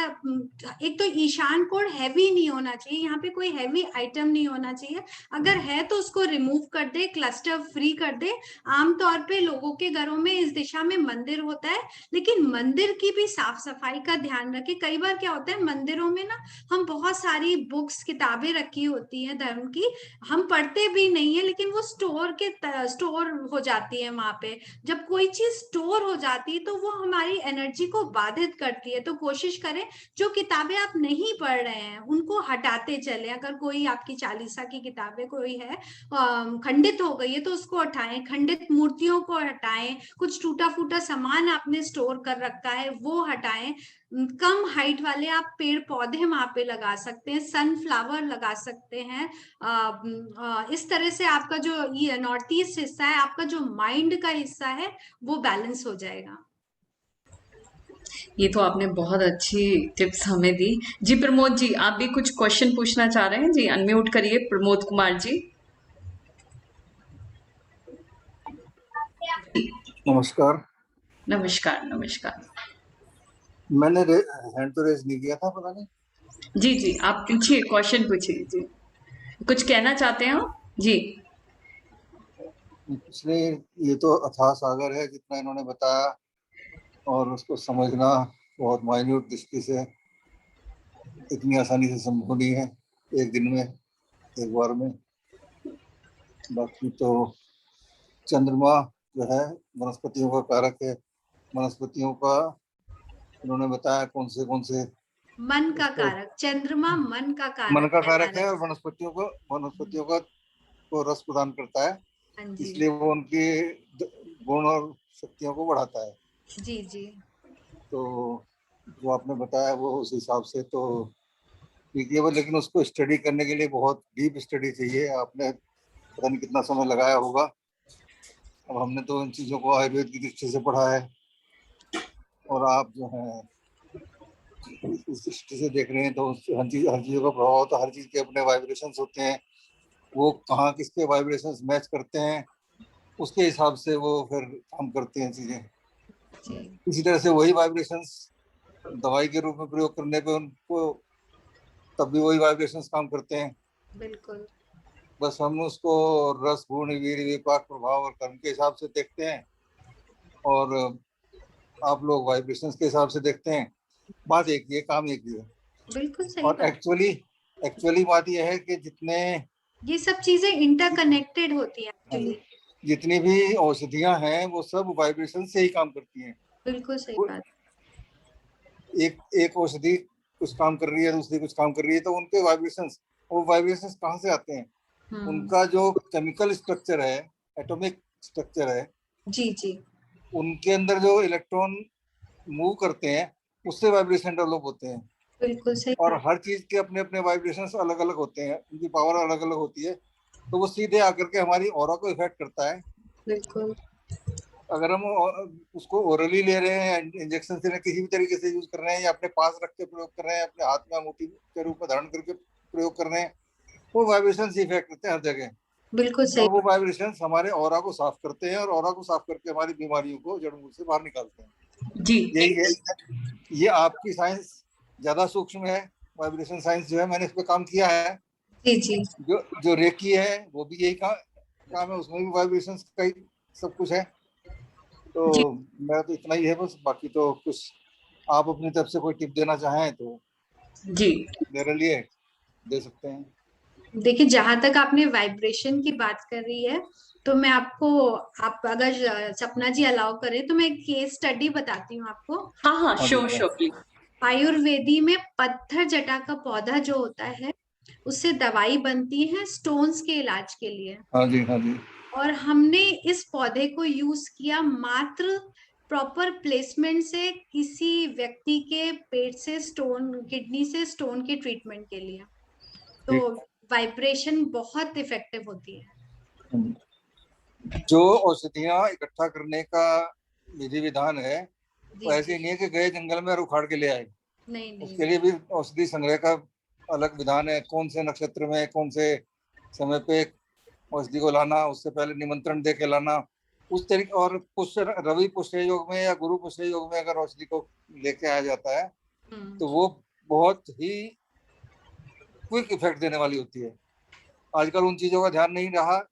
एक तो ईशान कोण हैवी नहीं होना चाहिए, यहाँ पे कोई हैवी आइटम नहीं होना चाहिए। अगर है तो उसको रिमूव कर दे, क्लस्टर फ्री कर दे। आमतौर पे लोगों के घरों में इस दिशा में मंदिर होता है, लेकिन मंदिर की भी साफ सफाई का ध्यान रखें। कई बार क्या होता है, मंदिरों में ना हम बहुत सारी बुक्स, किताबें रखी होती हैं धर्म की, हम पढ़ते भी नहीं है, लेकिन वो स्टोर हो जाती है वहां पे। जब कोई चीज स्टोर हो जाती है तो वो हमारी एनर्जी को बाधित करती है। तो कोशिश करें जो किताबें आप नहीं पढ़ रहे हैं उनको हटाते चले। अगर कोई आपकी 40 की किताबें कोई है खंडित हो गई है तो उसको हटाएं, खंडित मूर्तियों को हटाएं, कुछ टूटा फूटा सामान आपने स्टोर कर रखा है वो हटाएं। कम हाइट वाले आप पेड़ पौधे वहां पे लगा सकते हैं, सनफ्लावर लगा सकते हैं। इस तरह से आपका जो ये नॉर्थ ईस्ट हिस्सा है, आपका जो माइंड का हिस्सा है वो बैलेंस हो जाएगा। ये तो आपने बहुत अच्छी टिप्स हमें दी। जी प्रमोद जी, आप भी कुछ क्वेश्चन पूछना चाह रहे हैं? जी अनम्यूट करिए प्रमोद कुमार जी। नमस्कार। नमस्कार नमस्कार। मैंने हैंड तो रेज नहीं किया था, पता नहीं। जी जी आप पूछिए, क्वेश्चन पूछिए जी। कुछ कहना चाहते हैं आप? जी। पिछले ये तो अथाह सागर है जितना इन्होंने बताया, और उसको समझना बहुत माइन्यूट दृष्टि से इतनी आसानी से संभव नहीं है एक दिन में, एक बार में। बाकी तो चंद्रमा जो है वनस्पतियों का कारक है। वनस्पतियों का उन्होंने बताया कौन से मन का कारक, चंद्रमा मन का कारक मन का है कारक है, हमारे। और वनस्पतियों का को रस प्रदान करता है, हाँ जी इसलिए वो उनकी गुण और शक्तियों को बढ़ाता है। जी जी। तो जो आपने बताया वो उस हिसाब से तो ठीक है, लेकिन उसको स्टडी करने के लिए बहुत डीप स्टडी चाहिए। आपने पता नहीं कितना समय लगाया होगा। अब हमने तो इन चीज़ों को आयुर्वेद की दृष्टि से पढ़ा है, और आप जो है इस दृष्टि से देख रहे हैं, तो हर चीज़ों का प्रभाव होता है। हर चीज़ के अपने वाइब्रेशंस होते हैं, वो कहाँ किसके वाइब्रेशंस मैच करते हैं उसके हिसाब से वो फिर काम करते हैं चीज़ें। इसी तरह से वही वाइब्रेशंस दवाई के रूप में प्रयोग करने पे उनको तब भी वही वाइब्रेशंस काम करते हैं। बिल्कुल। बस हम उसको रस गुण वीर विपाक प्रभाव और कर्म के हिसाब से देखते हैं, और आप लोग वाइब्रेशंस के हिसाब से देखते हैं। बात एक ही है, काम एक ही है। बिल्कुल सही और बात। एक्चुअली बात यह है कि जितने ये सब चीजें इंटरकनेक्टेड होती हैं एक्चुअली। जितनी भी औषधियां हैं वो सब वाइब्रेशन से ही काम करती हैं। बिल्कुल सही बात। एक औषधि कुछ काम कर रही है, दूसरी कुछ काम कर रही है, तो उनके वाइब्रेशंस, वो वाइब्रेशंस कहाँ से आते हैं? उनका जो केमिकल स्ट्रक्चर है, एटॉमिक स्ट्रक्चर है, जी जी, उनके अंदर जो इलेक्ट्रॉन मूव करते हैं उससे वाइब्रेशन डेवलप होते हैं। बिल्कुल सही। और हर चीज के अपने अपने वाइब्रेशंस अलग अलग होते हैं, उनकी पावर अलग अलग होती है, तो वो सीधे आकर के हमारी ऑरा को इफेक्ट करता है। बिल्कुल। अगर हम उसको ओरली ले रहे हैं, इंजेक्शन से किसी भी तरीके से यूज कर रहे हैं, या अपने पास रख के प्रयोग कर रहे हैं, अपने हाथ में अंगूठी के रूप में धारण करके प्रयोग कर रहे हैं, वो वाइब्रेशन इफेक्ट करते हैं हर जगह। बिल्कुल सही। और वो वाइब्रेशन हमारे ऑरा को साफ करते हैं, और ऑरा को साफ करके हमारी बीमारियों को जड़ मूल से बाहर निकालते हैं। जी यही है। ये आपकी साइंस ज्यादा सूक्ष्म है, वाइब्रेशन साइंस जो है, मैंने इस पे काम किया है। जी जी। जो रेकी है वो भी यही काम है, उसमें भी वाइब्रेशन का ही सब कुछ है। तो मेरा तो इतना ही है बस। बाकी तो कुछ आप अपनी तरफ से कोई टिप देना चाहें तो जी मेरे लिए दे सकते हैं। देखिए, जहां तक आपने वाइब्रेशन की बात कर रही है, तो मैं आपको, आप अगर सपना जी अलाउ करें तो मैं एक केस स्टडी बताती हूँ आपको। हाँ हाँ श्योर श्योर प्लीज। आयुर्वेदी में पत्थर जटा का पौधा जो होता है, उससे दवाई बनती है स्टोन्स के इलाज के लिए। हाँ जी, हाँ जी। और हमने इस पौधे को यूज किया मात्र प्रॉपर प्लेसमेंट से किसी व्यक्ति के पेट से स्टोन, किडनी से स्टोन के ट्रीटमेंट के लिए। तो वाइब्रेशन बहुत इफेक्टिव होती है। जो औषधियां इकट्ठा करने का विधि विधान है वो ऐसे नहीं है कि गए जंगल में और उखाड़ के ले आए। नहीं नहीं, उसके लिए भी औषधि संग्रह का अलग विधान है। कौन से नक्षत्र में कौन से समय पे औषधि को लाना, उससे पहले निमंत्रण दे के लाना, उस तरीके। और पुष्य रवि पुष्य योग में या गुरु पुष्य योग में अगर औषधि को लेके आया जाता है तो वो बहुत ही क्विक इफेक्ट देने वाली होती है। आजकल उन चीजों का ध्यान नहीं रहा,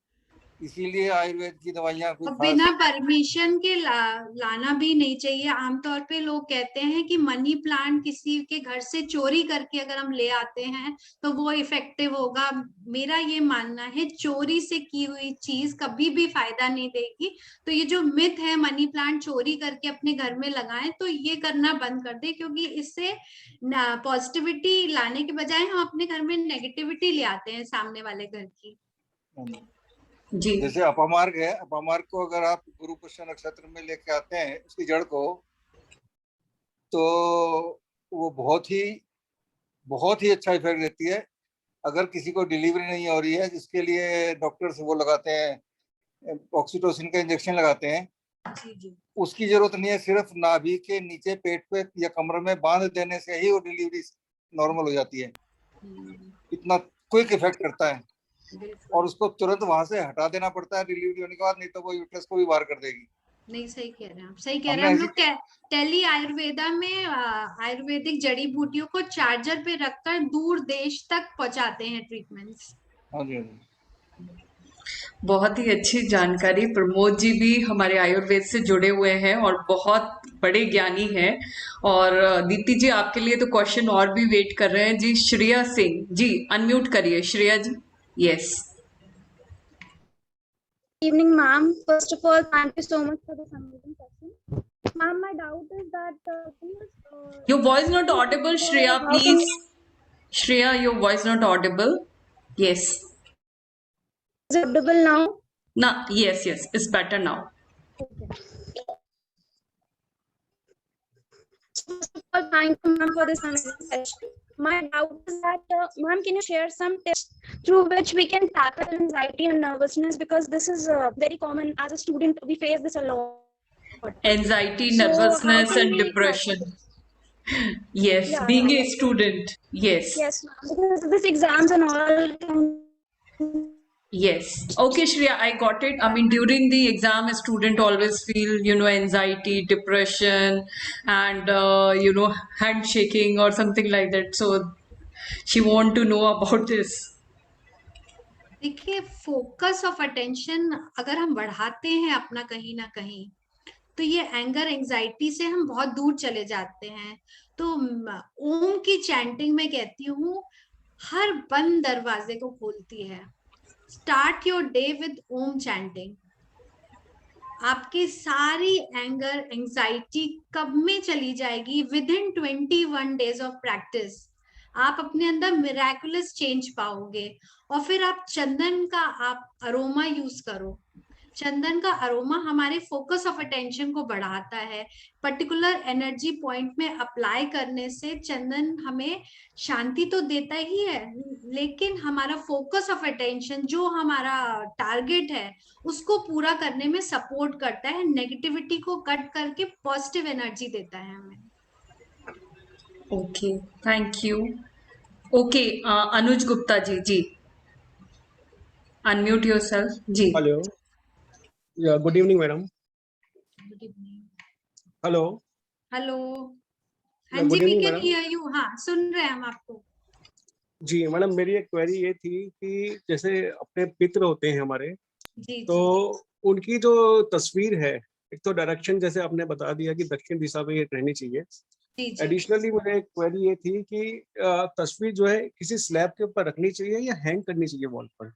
इसीलिए आयुर्वेद की दवाइयां कोई बिना परमिशन के लाना भी नहीं चाहिए। आमतौर पे लोग कहते हैं कि मनी प्लांट किसी के घर से चोरी करके अगर हम ले आते हैं तो वो इफेक्टिव होगा। मेरा ये मानना है, चोरी से की हुई चीज कभी भी फायदा नहीं देगी। तो ये जो मिथ है मनी प्लांट चोरी करके अपने घर में लगाएं, तो ये करना बंद कर दे, क्योंकि इससे पॉजिटिविटी लाने के बजाय हम अपने घर में नेगेटिविटी ले आते हैं सामने वाले घर की। जी। जैसे अपमार्ग है, अपमार्ग को अगर आप गुरु पुष्य नक्षत्र में लेके आते हैं उसकी जड़ को, तो वो बहुत ही अच्छा इफेक्ट देती है। अगर किसी को डिलीवरी नहीं हो रही है, जिसके लिए डॉक्टर्स वो लगाते हैं, ऑक्सीटोसिन का इंजेक्शन लगाते हैं, जी जी उसकी जरूरत नहीं है, सिर्फ नाभि के नीचे पेट पे या कमर में बांध देने से ही वो डिलीवरी नॉर्मल हो जाती है। इतना क्विक इफेक्ट करता है, और उसको तुरंत वहां से हटा देना पड़ता है डिलीवरी होने के बाद, नहीं तो वो यूट्रस को भी बाहर कर देगी। नहीं, सही कह रहे हैं आप, सही कह रहे हैं। हम लोग टेली आयुर्वेदा में आयुर्वेदिक जड़ी बूटियों को चार्जर पे रखकर दूर देश तक पहुंचाते हैं ट्रीटमेंट्स। हाँ जी, हाँ जी। बहुत ही अच्छी जानकारी। प्रमोद जी भी हमारे आयुर्वेद से जुड़े हुए हैं और बहुत बड़े ज्ञानी हैं। और दीप्ति जी, आपके लिए तो क्वेश्चन और भी वेट कर रहे हैं जी। श्रेया सिंह जी, अनम्यूट करिए Shreya ji. Yes, evening, ma'am. First of all, thank you so much for this amazing session. Ma'am, my doubt is that your voice not audible, Shreya, please. Shreya, your voice not audible. Yes. Is it audible now? No, yes, it's better now. Okay. First of all, thank you, ma'am, for this amazing session. My doubt is that, ma'am, can you share some tips through which we can tackle anxiety and nervousness, because this is very common as a student. We face this a lot. Anxiety, So nervousness, how can and we depression. Yes, Yeah, being yeah. a student. Yes. Yes, ma'am, because this exams and all. Yes. Okay, Shreya, I got it. I mean, during the exam, a student always feel, anxiety, depression, and, handshaking or something like that. So she want to know about this. देखिए, focus of attention अगर हम बढ़ाते हैं अपना कहीं ना कहीं, तो ये एंगर एंजाइटी से हम बहुत दूर चले जाते हैं। तो ओम की चैंटिंग में कहती हूँ, हर बंद दरवाजे को खोलती है। Start your day with Om chanting. आपकी सारी एंगर एंजाइटी कब में चली जाएगी? Within 21 days of practice आप अपने अंदर मिराकुलस चेंज पाओगे। और फिर आप चंदन का अरोमा यूज करो। चंदन का अरोमा हमारे फोकस ऑफ अटेंशन को बढ़ाता है। पर्टिकुलर एनर्जी पॉइंट में अप्लाई करने से चंदन हमें शांति तो देता ही है, लेकिन हमारा फोकस ऑफ अटेंशन, जो हमारा टारगेट है, उसको पूरा करने में सपोर्ट करता है। नेगेटिविटी को कट करके पॉजिटिव एनर्जी देता है हमें। Okay, thank you. Okay, Anuj Gupta ji, unmute yourself जी। Hello, yeah good evening madam. Good evening. Hello hello, हाँ या जी, good we evening can madam. Hear you. हाँ, सुन रहे हैं हम आपको। जी मैडम, मेरी एक क्वेरी ये थी कि जैसे अपने पितृ होते हैं हमारे, जी तो जी उनकी जो तस्वीर है, एक तो डायरेक्शन जैसे आपने बता दिया कि दक्षिण दिशा में ये रहनी चाहिए। जी जी। एडिशनली मुझे एक क्वेरी ये थी कि तस्वीर जो है किसी स्लैब के ऊपर रखनी चाहिए या हैंग करनी चाहिए वॉल पर?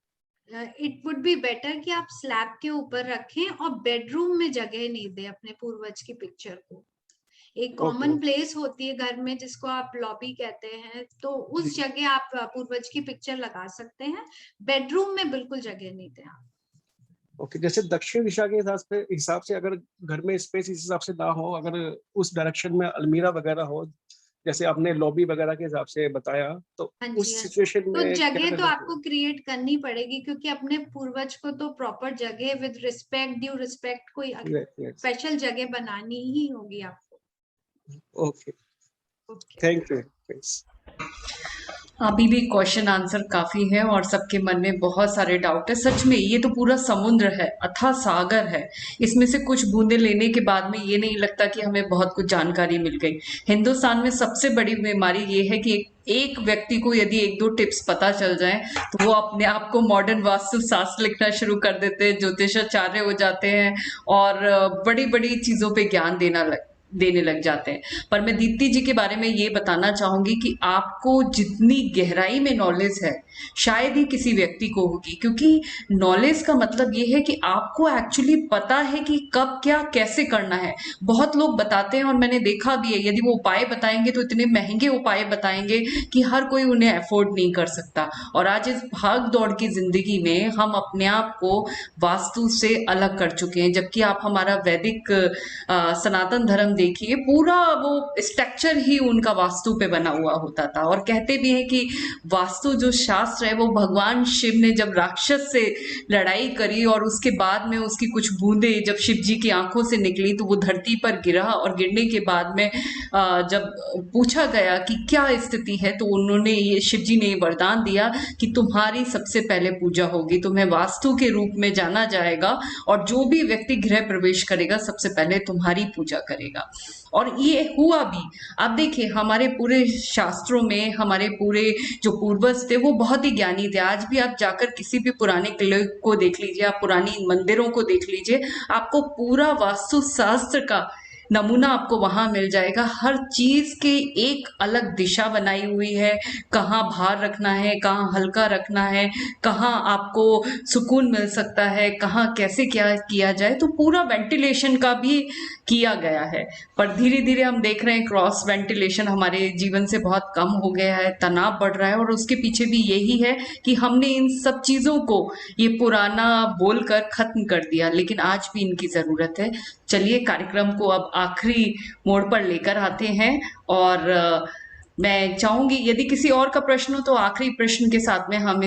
इट वुड बी बेटर कि आप स्लैब के ऊपर रखें और बेडरूम में जगह नहीं दे अपने पूर्वज की पिक्चर को। एक कॉमन प्लेस होती है घर में जिसको आप लॉबी कहते हैं, तो उस जगह आप पूर्वज की पिक्चर लगा सकते हैं। बेडरूम में बिल्कुल जगह नहीं दें आप। ओके, जैसे दक्षिण दिशा के हिसाब से अगर घर में स्पेस इस हिसाब से ना हो, अगर उस डायरेक्शन में अलमीरा वगैरह हो, जैसे आपने लॉबी वगैरह के हिसाब से बताया, तो हाँ उस जी, हाँ जी। सिचुएशन तो में क्या जगह तो करना आपको क्रिएट करनी पड़ेगी, क्योंकि अपने पूर्वज को तो प्रॉपर जगह विद रिस्पेक्ट, ड्यू रिस्पेक्ट, कोई चाहिए? स्पेशल जगह बनानी ही होगी आपको। Okay, thank you. अभी भी क्वेश्चन आंसर काफी है और सबके मन में बहुत सारे डाउट है। सच में ये तो पूरा समुद्र है, अथाह सागर है। इसमें से कुछ बूंदे लेने के बाद में ये नहीं लगता कि हमें बहुत कुछ जानकारी मिल गई। हिंदुस्तान में सबसे बड़ी बीमारी ये है कि एक व्यक्ति को यदि 1-2 टिप्स पता चल जाएं तो वो अपने आप को मॉडर्न वास्तु शास्त्र लिखना शुरू कर देते हैं, ज्योतिषाचार्य हो जाते हैं और बड़ी बड़ी चीजों पे ज्ञान देने लग जाते हैं। पर मैं दीप्ति जी के बारे में ये बताना चाहूंगी कि आपको जितनी गहराई में नॉलेज है शायद ही किसी व्यक्ति को होगी, क्योंकि नॉलेज का मतलब ये है कि आपको एक्चुअली पता है कि कब क्या कैसे करना है। बहुत लोग बताते हैं और मैंने देखा भी है, यदि वो उपाय बताएंगे तो इतने महंगे उपाय बताएंगे कि हर कोई उन्हें अफोर्ड नहीं कर सकता। और आज इस भाग दौड़ की जिंदगी में हम अपने आप को वास्तु से अलग कर चुके हैं, जबकि आप हमारा वैदिक सनातन धर्म देखिए, पूरा वो स्ट्रक्चर ही उनका वास्तु पे बना हुआ होता था। और कहते भी हैं कि वास्तु जो शास्त्र शास्त्र है वो भगवान शिव ने जब राक्षस से लड़ाई करी और उसके बाद में उसकी कुछ बूंदे जब शिव जी की आंखों से निकली तो वो धरती पर गिरा और गिरने के बाद में जब पूछा गया कि क्या स्थिति है तो उन्होंने ये शिव जी ने वरदान दिया कि तुम्हारी सबसे पहले पूजा होगी, तुम्हें वास्तु के रूप में जाना जाएगा और जो भी व्यक्ति गृह प्रवेश करेगा सबसे पहले तुम्हारी पूजा करेगा। और ये हुआ भी। अब देखिए हमारे पूरे शास्त्रों में हमारे पूरे जो पूर्वज थे वो बहुत ही ज्ञानी थे। आज भी आप जाकर किसी भी पुराने किले को देख लीजिए, आप पुरानी मंदिरों को देख लीजिए, आपको पूरा वास्तु शास्त्र का नमूना आपको वहां मिल जाएगा। हर चीज के एक अलग दिशा बनाई हुई है, कहाँ भार रखना है, कहाँ हल्का रखना है, कहाँ आपको सुकून मिल सकता है, कहाँ कैसे क्या किया जाए, तो पूरा वेंटिलेशन का भी किया गया है। पर धीरे धीरे हम देख रहे हैं क्रॉस वेंटिलेशन हमारे जीवन से बहुत कम हो गया है, तनाव बढ़ रहा है और उसके पीछे भी यही है कि हमने इन सब चीजों को ये पुराना बोलकर खत्म कर दिया, लेकिन आज भी इनकी जरूरत है। चलिए कार्यक्रम को अब आखिरी मोड़ पर लेकर आते हैं और मैं चाहूंगी यदि किसी और का प्रश्न हो तो आखिरी प्रश्न के साथ में हम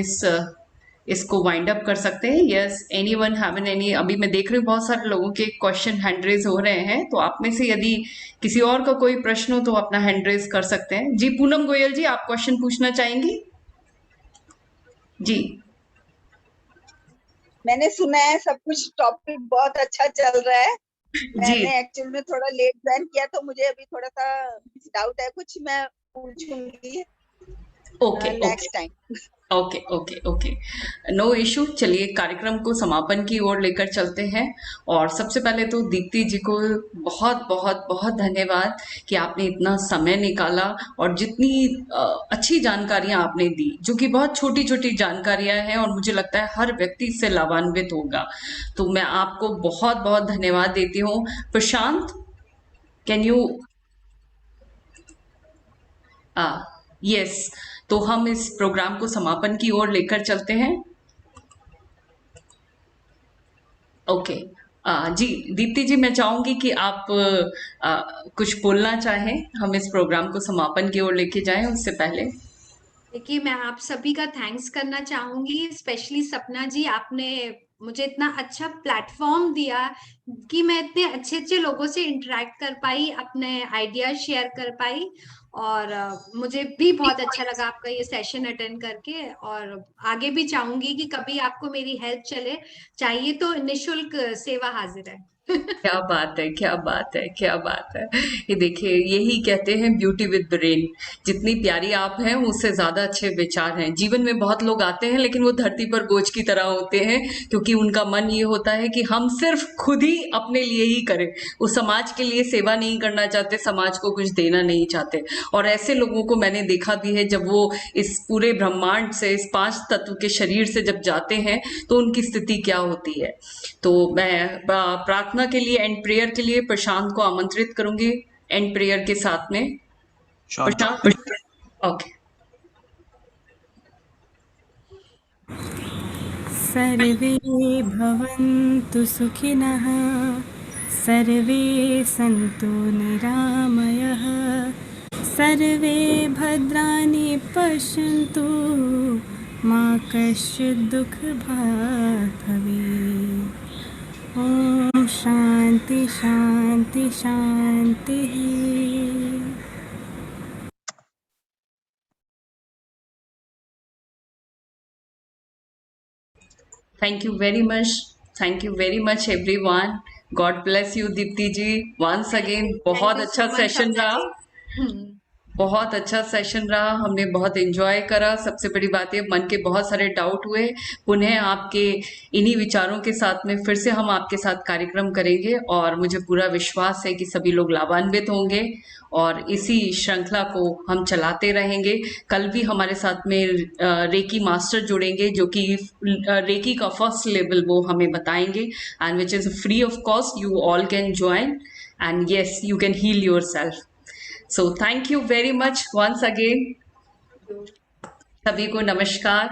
इसको वाइंड अप कर सकते हैं। Yes, anyone have any? अभी मैं देख रही हूँ बहुत सारे लोगों के क्वेश्चन हैंड रेज हो रहे हैं, तो आप में से यदि किसी और का कोई प्रश्न हो तो अपना हैंड रेज कर सकते हैं। जी पूनम गोयल जी, आप क्वेश्चन पूछना चाहेंगी? जी मैंने सुना है सब कुछ, टॉपिक बहुत अच्छा चल रहा है। मैंने एक्चुअली में थोड़ा लेट ज्वाइन किया तो मुझे अभी थोड़ा सा डाउट है, कुछ मैं पूछूंगी next time. Okay okay okay, no issue. चलिए कार्यक्रम को समापन की ओर लेकर चलते हैं और सबसे पहले तो दीप्ति जी को बहुत बहुत बहुत धन्यवाद कि आपने इतना समय निकाला और जितनी अच्छी जानकारियां आपने दी, जो कि बहुत छोटी छोटी जानकारियां हैं और मुझे लगता है हर व्यक्ति इससे लाभान्वित होगा, तो मैं आपको बहुत बहुत धन्यवाद देती हूँ। प्रशांत, कैन यू? यस, तो हम इस प्रोग्राम को समापन की ओर लेकर चलते हैं। ओके जी दीप्ति जी, मैं चाहूंगी कि आप कुछ बोलना चाहें, हम इस प्रोग्राम को समापन की ओर लेके जाएं। उससे पहले देखिए मैं आप सभी का थैंक्स करना चाहूंगी, स्पेशली सपना जी, आपने मुझे इतना अच्छा प्लेटफॉर्म दिया कि मैं इतने अच्छे अच्छे लोगों से इंटरेक्ट कर पाई, अपने आइडियाज शेयर कर पाई और मुझे भी बहुत अच्छा लगा आपका ये सेशन अटेंड करके। और आगे भी चाहूंगी कि कभी आपको मेरी हेल्प चाहिए तो निशुल्क सेवा हाजिर है। क्या बात है, क्या बात है, क्या बात है। ये देखिए यही कहते हैं ब्यूटी विद ब्रेन, जितनी प्यारी आप हैं उससे ज्यादा अच्छे विचार हैं। जीवन में बहुत लोग आते हैं लेकिन वो धरती पर बोझ की तरह होते हैं, क्योंकि उनका मन ये होता है कि हम सिर्फ खुद ही अपने लिए ही करें, वो समाज के लिए सेवा नहीं करना चाहते, समाज को कुछ देना नहीं चाहते। और ऐसे लोगों को मैंने देखा भी है, जब वो इस पूरे ब्रह्मांड से, इस 5 तत्व के शरीर से जब जाते हैं तो उनकी स्थिति क्या होती है। तो मैं प्रार्थना के लिए, एंड प्रेयर के लिए प्रशांत को आमंत्रित करूंगी एंड प्रेयर के साथ में। प्रशांत, ओके। सर्वे भवन्तु सुखिनः, सर्वे सन्तु निरामयः, सर्वे भद्राणि पश्यन्तु, मा कश्चित् दुःखभाग् भवेत्। ओम शांति शांति शांति। Thank you very much, thank you very much everyone. God bless you Deepti ji once again. बहुत अच्छा सेशन रहा, बहुत अच्छा सेशन रहा, हमने बहुत एंजॉय करा। सबसे बड़ी बात है मन के बहुत सारे डाउट हुए, पुनः आपके इन्हीं विचारों के साथ में फिर से हम आपके साथ कार्यक्रम करेंगे और मुझे पूरा विश्वास है कि सभी लोग लाभान्वित होंगे और इसी श्रृंखला को हम चलाते रहेंगे। कल भी हमारे साथ में रेकी मास्टर जुड़ेंगे जो कि रेकी का फर्स्ट लेवल वो हमें बताएंगे, and which is free of cost, you all can join and yes you can heal yourself. So thank you very much once again. सभी को नमस्कार।